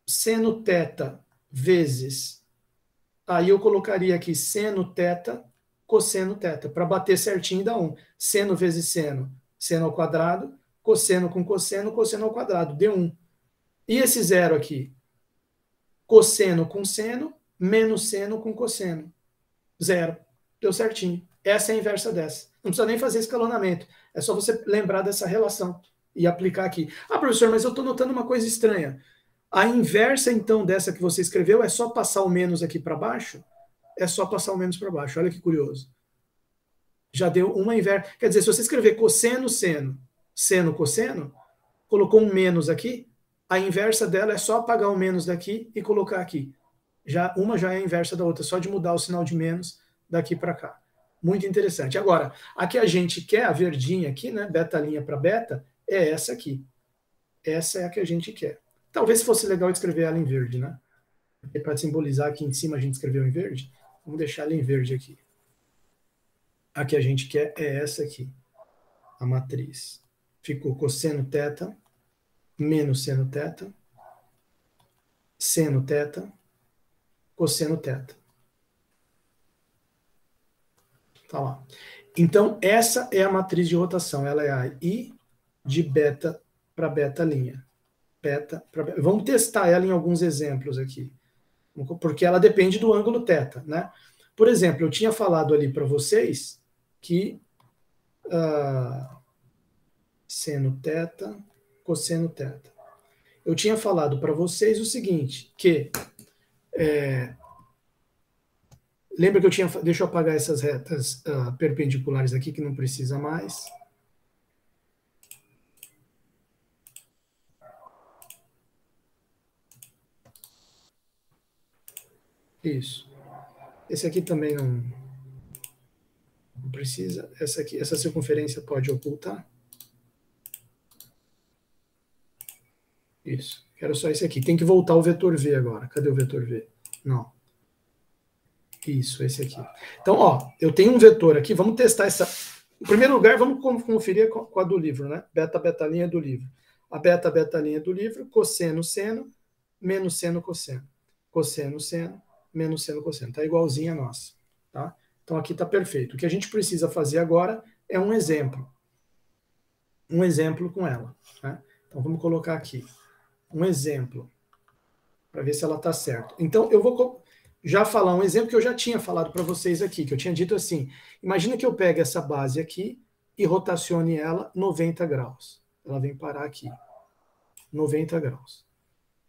Seno θ vezes... Aí eu colocaria aqui seno θ, cosseno θ, para bater certinho dá 1. Seno vezes seno, seno ao quadrado, cosseno com cosseno, cosseno ao quadrado, deu 1. E esse 0 aqui? Cosseno com seno, menos seno com cosseno. 0. Deu certinho. Essa é a inversa dessa. Não precisa nem fazer escalonamento. É só você lembrar dessa relação e aplicar aqui. Ah, professor, mas eu estou notando uma coisa estranha. A inversa, então, dessa que você escreveu é só passar o menos aqui para baixo? É só passar o menos para baixo. Olha que curioso. Já deu uma inversa. Quer dizer, se você escrever cosseno, seno, seno, cosseno, colocou um menos aqui, a inversa dela é só apagar o menos daqui e colocar aqui. Uma já é a inversa da outra, só de mudar o sinal de menos daqui para cá. Muito interessante. Agora, a que a gente quer, a verdinha aqui, né, beta-linha para beta, é essa aqui. Essa é a que a gente quer. Talvez fosse legal escrever ela em verde, né? Para simbolizar aqui em cima a gente escreveu em verde, vamos deixar ela em verde aqui. A que a gente quer é essa aqui, a matriz. Ficou cosseno θ, menos seno θ, seno θ, cosseno θ. Tá lá. Então, essa é a matriz de rotação. Ela é a I de beta para beta-linha. Beta para beta. Vamos testar ela em alguns exemplos aqui. Porque ela depende do ângulo θ, né? Por exemplo, eu tinha falado ali para vocês que seno θ, cosseno θ. Eu tinha falado para vocês o seguinte, que lembra que eu tinha... Deixa eu apagar essas retas perpendiculares aqui, que não precisa mais. Isso. Esse aqui também não precisa. Essa aqui, essa circunferência pode ocultar. Isso. Quero só esse aqui. Tem que voltar o vetor V agora. Cadê o vetor V? Não. Isso, esse aqui. Então, ó, eu tenho um vetor aqui. Vamos testar essa... Em primeiro lugar, vamos conferir com a do livro, né? Beta, beta-linha do livro. A beta, beta-linha do livro, cosseno, seno, menos seno, cosseno. Cosseno, seno, menos seno, cosseno. Tá igualzinha a nossa, tá? Então, aqui tá perfeito. O que a gente precisa fazer agora é um exemplo. Um exemplo com ela, né? Então, vamos colocar aqui um exemplo para ver se ela tá certa. Então, eu vou... já falar um exemplo que eu já tinha falado para vocês aqui, que eu tinha dito assim, imagina que eu pegue essa base aqui e rotacione ela 90 graus. Ela vem parar aqui, 90 graus.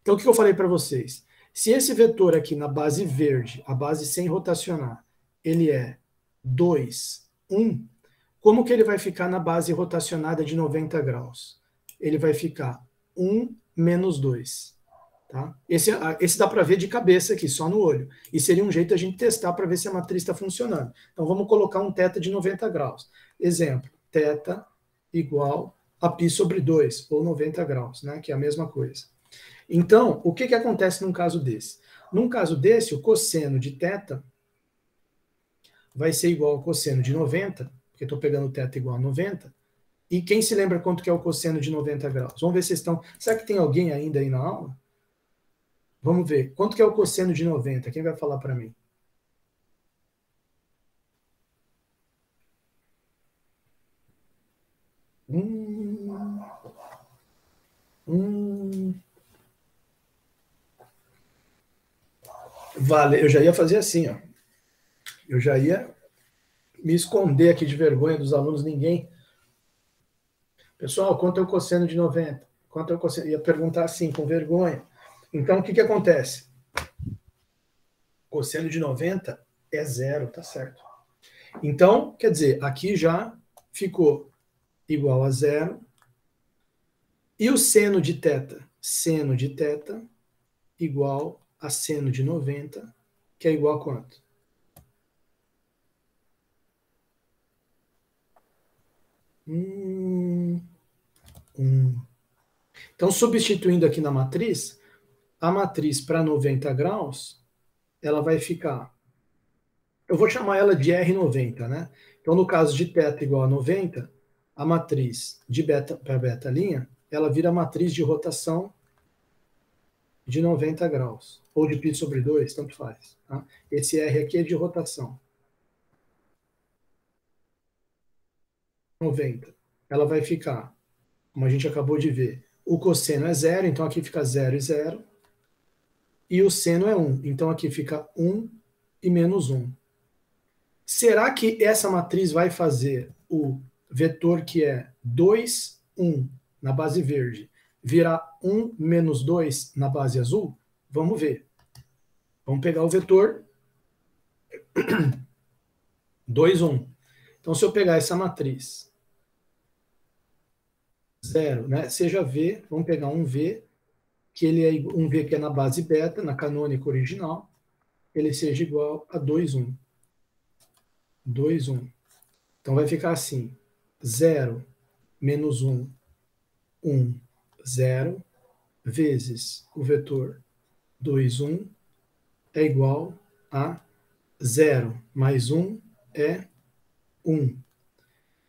Então, o que eu falei para vocês? Se esse vetor aqui na base verde, a base sem rotacionar, ele é 2, 1, como que ele vai ficar na base rotacionada de 90 graus? Ele vai ficar 1 menos 2. Tá? Esse dá para ver de cabeça aqui, só no olho. E seria um jeito a gente testar para ver se a matriz está funcionando. Então, vamos colocar um θ de 90 graus. Exemplo, θ igual a π sobre 2, ou 90 graus, né? Que é a mesma coisa. Então, o que acontece num caso desse? Num caso desse, o cosseno de θ vai ser igual ao cosseno de 90, porque estou pegando θ igual a 90. E quem se lembra quanto que é o cosseno de 90 graus? Vamos ver se estão... Será que tem alguém ainda aí na aula? Vamos ver. Quanto que é o cosseno de 90? Quem vai falar para mim? Vale, eu já ia fazer assim, ó. Eu já ia me esconder aqui de vergonha dos alunos, ninguém. Pessoal, quanto é o cosseno de 90? Quanto é o cosseno? Ia perguntar assim, com vergonha. Então, o que acontece? Cosseno de 90 é zero, tá certo? Então, quer dizer, aqui já ficou igual a zero. E o seno de θ? Seno de θ igual a seno de 90, que é igual a quanto? Então, substituindo aqui na matriz, a matriz para 90 graus, ela vai ficar... Eu vou chamar ela de R90, né? Então, no caso de θ igual a 90, a matriz de beta para beta linha, ela vira a matriz de rotação de 90 graus, ou de π sobre 2, tanto faz. Tá? Esse R aqui é de rotação. 90. Ela vai ficar, como a gente acabou de ver, o cosseno é zero, então aqui fica 0 e 0. E o seno é 1, então aqui fica 1 e menos 1. Será que essa matriz vai fazer o vetor que é 2, 1 na base verde virar 1 menos 2 na base azul? Vamos ver. Vamos pegar o vetor 2, 1. Então, se eu pegar essa matriz 0, né, seja V, vamos pegar um V, que ele é um V que é na base beta, na canônica original, ele seja igual a 2, 1. 2, 1. Então, vai ficar assim, 0 menos 1, 1, 0, vezes o vetor 2, 1, é igual a 0 mais 1 é 1.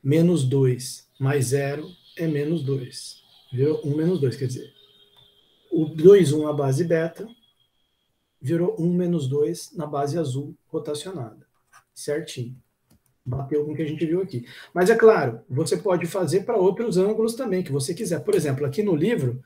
Menos 2 mais 0 é menos 2. Virou 1 menos 2, quer dizer, o 2, 1 a base beta virou 1 menos 2 na base azul rotacionada. Certinho. Bateu com o que a gente viu aqui. Mas é claro, você pode fazer para outros ângulos também, que você quiser. Por exemplo, aqui no livro,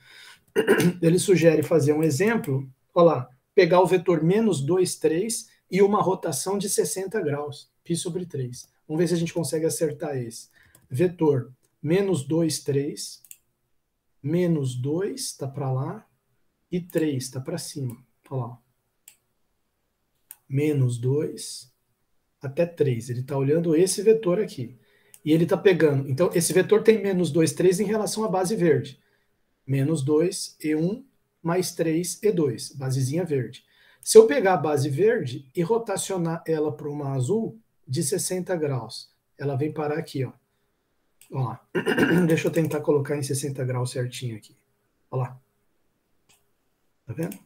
ele sugere fazer um exemplo, olha lá, pegar o vetor menos 2, 3 e uma rotação de 60 graus, π sobre 3. Vamos ver se a gente consegue acertar esse. Vetor menos 2, 3, menos 2 está para lá e 3 está para cima. Olha lá. Menos 2 até 3. Ele está olhando esse vetor aqui. E ele está pegando. Então, esse vetor tem menos 2, 3 em relação à base verde. Menos 2, E1, mais 3, E2, basezinha verde. Se eu pegar a base verde e rotacionar ela para uma azul de 60 graus, ela vem parar aqui, ó. Ó lá. Deixa eu tentar colocar em 60 graus certinho aqui. Ó lá. Tá vendo?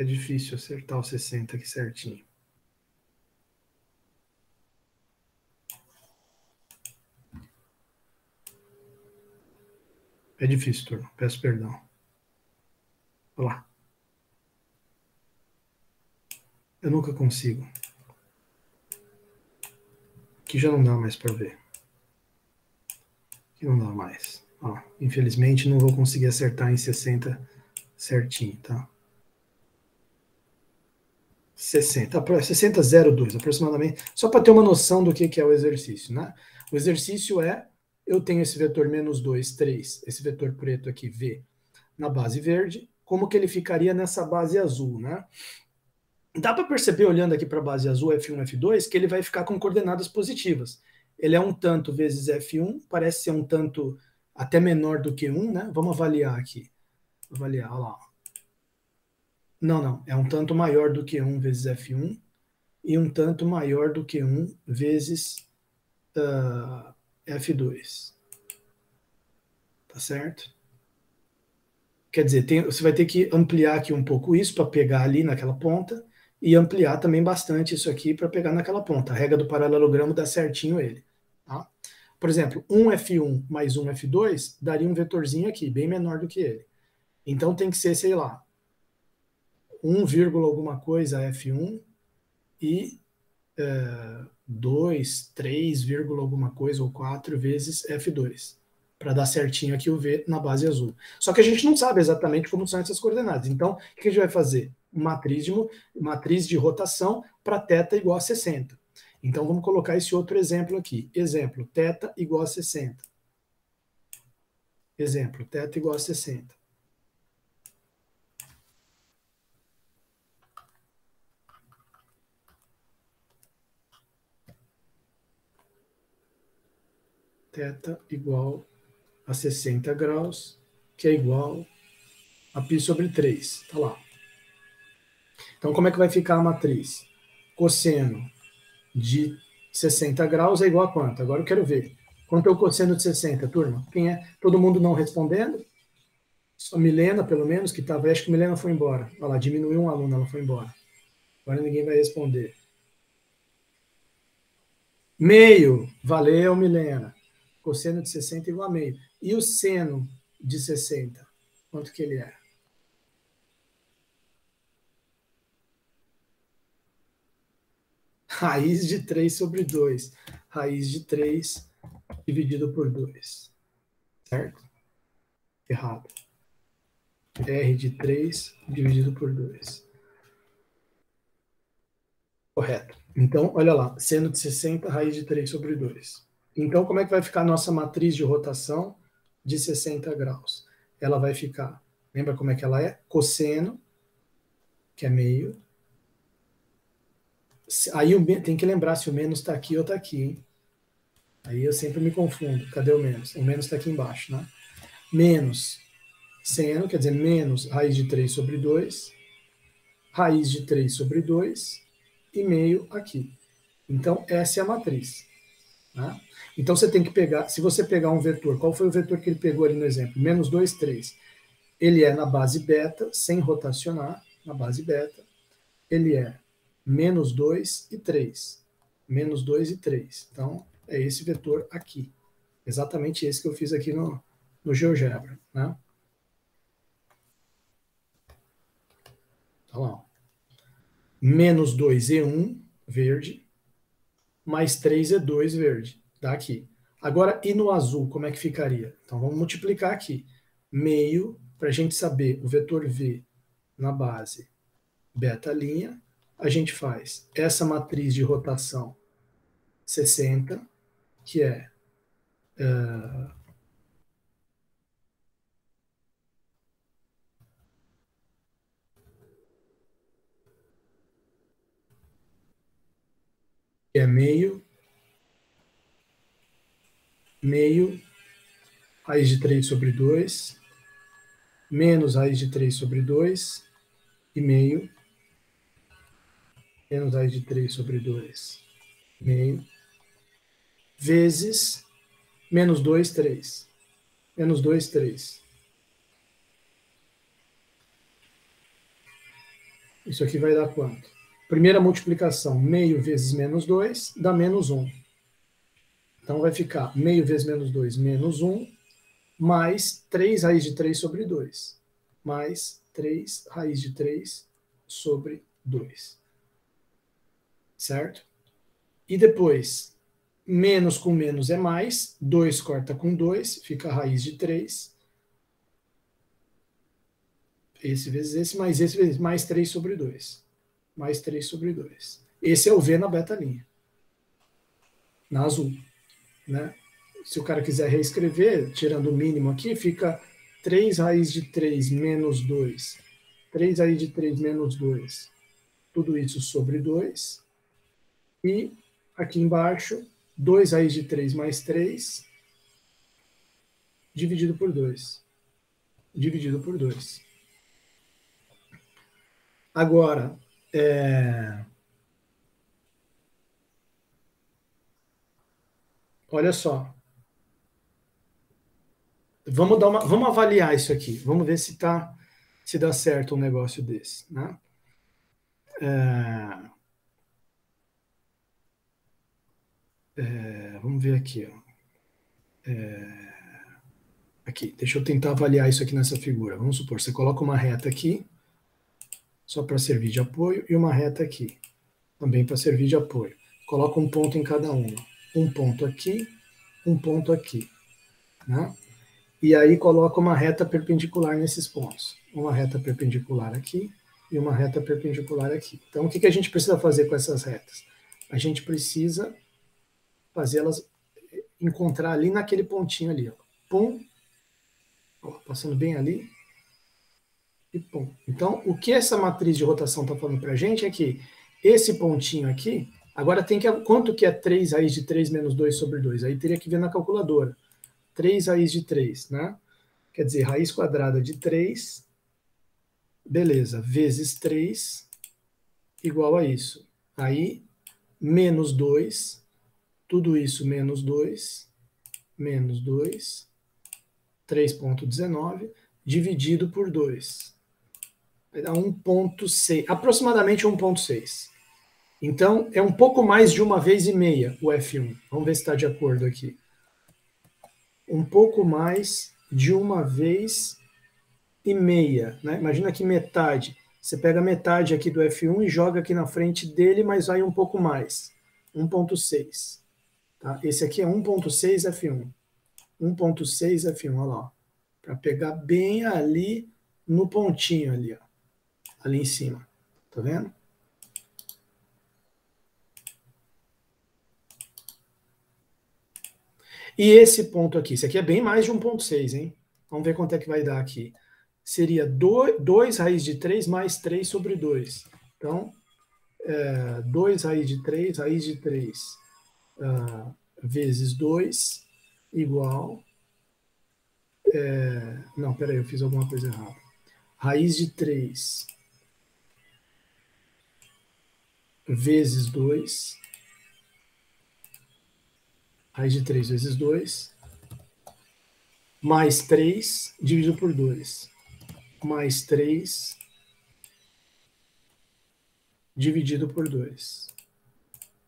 É difícil acertar o 60 aqui certinho. É difícil, turma. Peço perdão. Olha lá. Eu nunca consigo. Aqui já não dá mais para ver. Aqui não dá mais. Ó, infelizmente não vou conseguir acertar em 60 certinho, tá? 60,02 aproximadamente, só para ter uma noção do que é o exercício, né? O exercício é, eu tenho esse vetor menos 2, 3, esse vetor preto aqui, V, na base verde, como que ele ficaria nessa base azul, né? Dá para perceber, olhando aqui para a base azul, F1, F2, que ele vai ficar com coordenadas positivas. Ele é um tanto vezes F1, parece ser um tanto até menor do que 1, né? Vamos avaliar aqui. Avaliar, olha lá. Não, é um tanto maior do que 1 vezes F1 e um tanto maior do que 1 vezes F2. Tá certo? Quer dizer, você vai ter que ampliar aqui um pouco isso para pegar ali naquela ponta e ampliar também bastante isso aqui para pegar naquela ponta. A regra do paralelogramo dá certinho ele. Tá? Por exemplo, 1F1 mais 1F2 daria um vetorzinho aqui, bem menor do que ele. Então tem que ser, sei lá, 1, alguma coisa F1 e 2, 3, alguma coisa, ou 4 vezes F2, para dar certinho aqui o V na base azul. Só que a gente não sabe exatamente como são essas coordenadas. Então, o que a gente vai fazer? Matriz de rotação para θ igual a 60. Então, vamos colocar esse outro exemplo aqui. Exemplo, θ igual a 60. Exemplo, θ igual a 60. Θ igual a 60 graus, que é igual a π sobre 3. Tá lá. Então, como é que vai ficar a matriz? Cosseno de 60 graus é igual a quanto? Agora eu quero ver. Quanto é o cosseno de 60, turma? Quem é? Todo mundo não respondendo? Só Milena, pelo menos, que estava. Acho que Milena foi embora. Olha lá, diminuiu um aluno, ela foi embora. Agora ninguém vai responder. Meio. Valeu, Milena. Cosseno de 60 igual a meio. E o seno de 60? Quanto que ele é? Raiz de 3 sobre 2. Raiz de 3 dividido por 2. Certo? Errado. R de 3 dividido por 2. Correto. Então, olha lá, seno de 60, raiz de 3 sobre 2. Então, como é que vai ficar a nossa matriz de rotação de 60 graus? Ela vai ficar, lembra como é que ela é? Cosseno, que é meio. Aí tem que lembrar se o menos está aqui ou está aqui, hein? Aí eu sempre me confundo. Cadê o menos? O menos está aqui embaixo, né? Menos seno, quer dizer, menos raiz de 3 sobre 2, raiz de 3 sobre 2 e meio aqui. Então, essa é a matriz. Né? Então, você tem que pegar, se você pegar um vetor, qual foi o vetor que ele pegou ali no exemplo? Menos 2, 3. Ele é na base beta, sem rotacionar, na base beta. Ele é menos 2 e 3. Menos 2 e 3. Então, é esse vetor aqui. Exatamente esse que eu fiz aqui no GeoGebra. Né? Então, ó. Menos 2 e 1, verde, mais 3 e 2, verde. Dá aqui. Agora, e no azul, como é que ficaria? Então, vamos multiplicar aqui. Meio, para a gente saber o vetor V na base beta linha, a gente faz essa matriz de rotação 60, que é meio, raiz de 3 sobre 2, menos raiz de 3 sobre 2, e meio, menos raiz de 3 sobre 2, meio, vezes menos 2, 3. Menos 2, 3. Isso aqui vai dar quanto? Primeira multiplicação, meio vezes menos 2, dá menos 1. Então vai ficar meio vezes menos 2, menos 1, mais 3 raiz de 3 sobre 2. Mais 3 raiz de 3 sobre 2. Certo? E depois, Menos com menos é mais. 2 corta com 2, fica a raiz de 3. Esse vezes esse, mais esse vezes mais 3 sobre 2. Mais 3 sobre 2. Esse é o V na beta-linha. Na azul. Né? Se o cara quiser reescrever, tirando o mínimo aqui, fica 3 raiz de 3 menos 2. 3 raiz de 3 menos 2. Tudo isso sobre 2. E aqui embaixo, 2 raiz de 3 mais 3, dividido por 2. Dividido por 2. Agora, olha só. Vamos avaliar isso aqui. Vamos ver se dá certo um negócio desse. Né? Vamos ver aqui. Ó. Aqui, deixa eu tentar avaliar isso aqui nessa figura. Vamos supor, você coloca uma reta aqui, só para servir de apoio, e uma reta aqui, também para servir de apoio. Coloca um ponto em cada uma. Um ponto aqui, um ponto aqui. Né? E aí coloca uma reta perpendicular nesses pontos. Uma reta perpendicular aqui e uma reta perpendicular aqui. Então, o que a gente precisa fazer com essas retas? A gente precisa fazê-las encontrar ali naquele pontinho ali. Ó. Pum, ó, passando bem ali, e pum. Então, o que essa matriz de rotação está falando para a gente é que esse pontinho aqui, agora tem que... Quanto que é 3 raiz de 3 menos 2 sobre 2? Aí teria que ver na calculadora. 3 raiz de 3, né? Quer dizer, raiz quadrada de 3, beleza, vezes 3, igual a isso. Aí, menos 2, tudo isso menos 2, 3,19, dividido por 2. Vai dar 1,6, aproximadamente 1,6. Então, é um pouco mais de uma vez e meia o F1. Vamos ver se está de acordo aqui. Um pouco mais de uma vez e meia. Né? Imagina que metade. Você pega metade aqui do F1 e joga aqui na frente dele, mas vai um pouco mais. 1,6. Tá? Esse aqui é 1,6 F1. 1,6 F1, olha lá. Para pegar bem ali no pontinho ali, ó. Ali em cima. Tá vendo? E esse ponto aqui, esse aqui é bem mais de 1,6, hein? Vamos ver quanto é que vai dar aqui. Seria 2 raiz de 3 mais 3 sobre 2. Então, 2 raiz de 3 vezes 2 igual... não, peraí, eu fiz alguma coisa errada. Raiz de 3 vezes 2. Raiz de 3 vezes 2. Mais 3 dividido por 2. Mais 3 dividido por 2.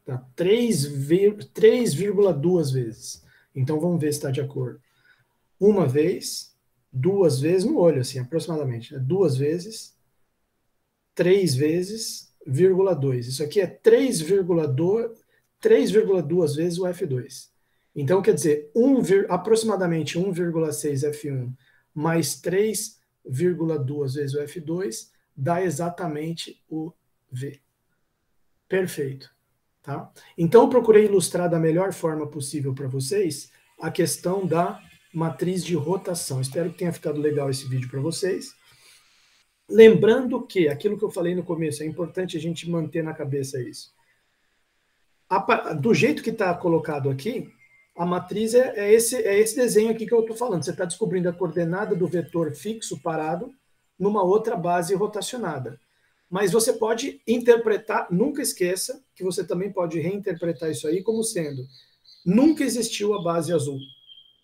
Tá? 3,2 vezes. Então, vamos ver se está de acordo. Uma vez, 2 vezes no olho, assim, aproximadamente. Né? 2 vezes, 3 vezes, vírgula 2. Isso aqui é 3,2 vezes o F2. Então, quer dizer, aproximadamente 1,6 F1 mais 3,2 vezes o F2 dá exatamente o V. Perfeito. Tá? Então, eu procurei ilustrar da melhor forma possível para vocês a questão da matriz de rotação. Espero que tenha ficado legal esse vídeo para vocês. Lembrando que, aquilo que eu falei no começo, é importante a gente manter na cabeça isso. Do jeito que está colocado aqui, a matriz é esse desenho aqui que eu estou falando. Você está descobrindo a coordenada do vetor fixo parado numa outra base rotacionada. Mas você pode interpretar, nunca esqueça que você também pode reinterpretar isso aí como sendo, nunca existiu a base azul.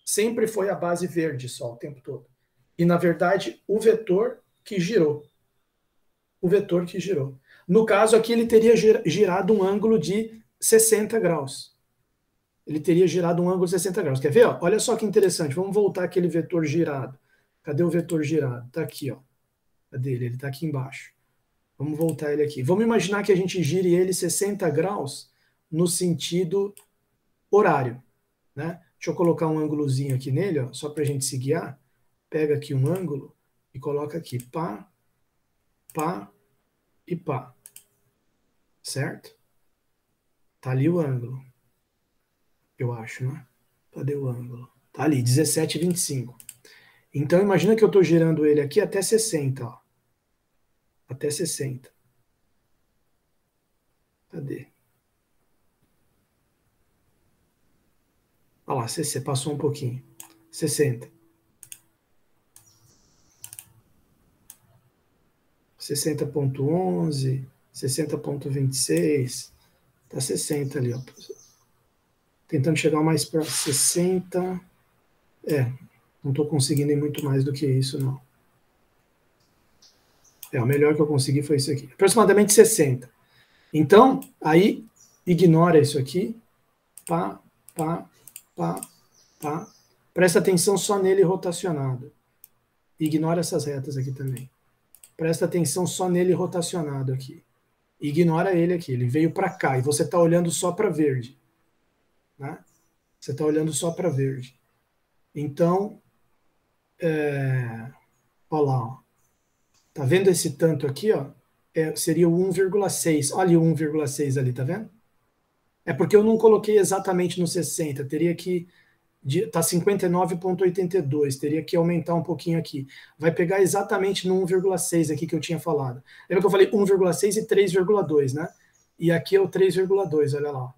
Sempre foi a base verde só o tempo todo. E, na verdade, o vetor que girou. O vetor que girou. No caso aqui, ele teria girado um ângulo de 60 graus. Ele teria girado um ângulo de 60 graus. Quer ver? Ó? Olha só que interessante. Vamos voltar aquele vetor girado. Cadê o vetor girado? Está aqui. Ó. Cadê ele? Ele está aqui embaixo. Vamos voltar ele aqui. Vamos imaginar que a gente gire ele 60 graus no sentido horário, né? Deixa eu colocar um ângulozinho aqui nele, ó, só para a gente se guiar. Pega aqui um ângulo e coloca aqui pá, pá e pá. Certo? Tá ali o ângulo. Eu acho, né? Cadê o ângulo? Tá ali, 17,25. Então, imagina que eu estou girando ele aqui até 60, ó. Até 60. Cadê? Olha lá, você passou um pouquinho. 60. 60,11, 60,26. Tá 60 ali, ó. Tentando chegar mais para 60. Não estou conseguindo ir muito mais do que isso, não. O melhor que eu consegui foi isso aqui. Aproximadamente 60. Então, aí, ignora isso aqui. Pá, pá, pá, pá. Presta atenção só nele rotacionado. Ignora essas retas aqui também. Presta atenção só nele rotacionado aqui. Ignora ele aqui. Ele veio para cá e você está olhando só para verde. Né? Você está olhando só para verde. Então, olha lá. Ó. Tá vendo esse tanto aqui? Ó? Seria o 1,6. Olha o 1,6 ali, tá vendo? É porque eu não coloquei exatamente no 60. Teria que... Está 59,82, teria que aumentar um pouquinho aqui. Vai pegar exatamente no 1,6 aqui que eu tinha falado. Lembra que eu falei 1,6 e 3,2, né? E aqui é o 3,2, olha lá.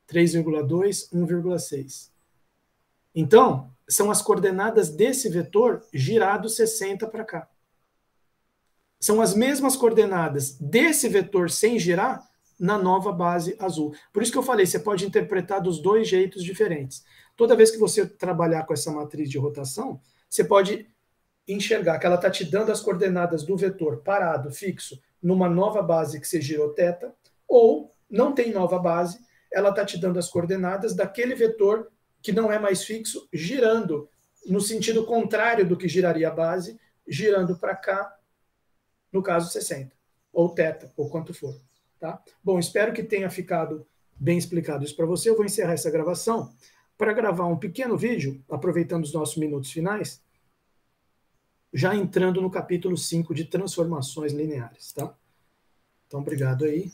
3,2, 1,6. Então, são as coordenadas desse vetor girado 60 para cá. São as mesmas coordenadas desse vetor sem girar na nova base azul. Por isso que eu falei, você pode interpretar dos dois jeitos diferentes. Toda vez que você trabalhar com essa matriz de rotação, você pode enxergar que ela está te dando as coordenadas do vetor parado, fixo, numa nova base que você girou θ, ou não tem nova base, ela está te dando as coordenadas daquele vetor que não é mais fixo, girando no sentido contrário do que giraria a base, girando para cá, no caso 60, ou θ, ou quanto for. Tá? Bom, espero que tenha ficado bem explicado isso para você. Eu vou encerrar essa gravação para gravar um pequeno vídeo, aproveitando os nossos minutos finais, já entrando no capítulo 5 de transformações lineares. Tá? Então, obrigado aí.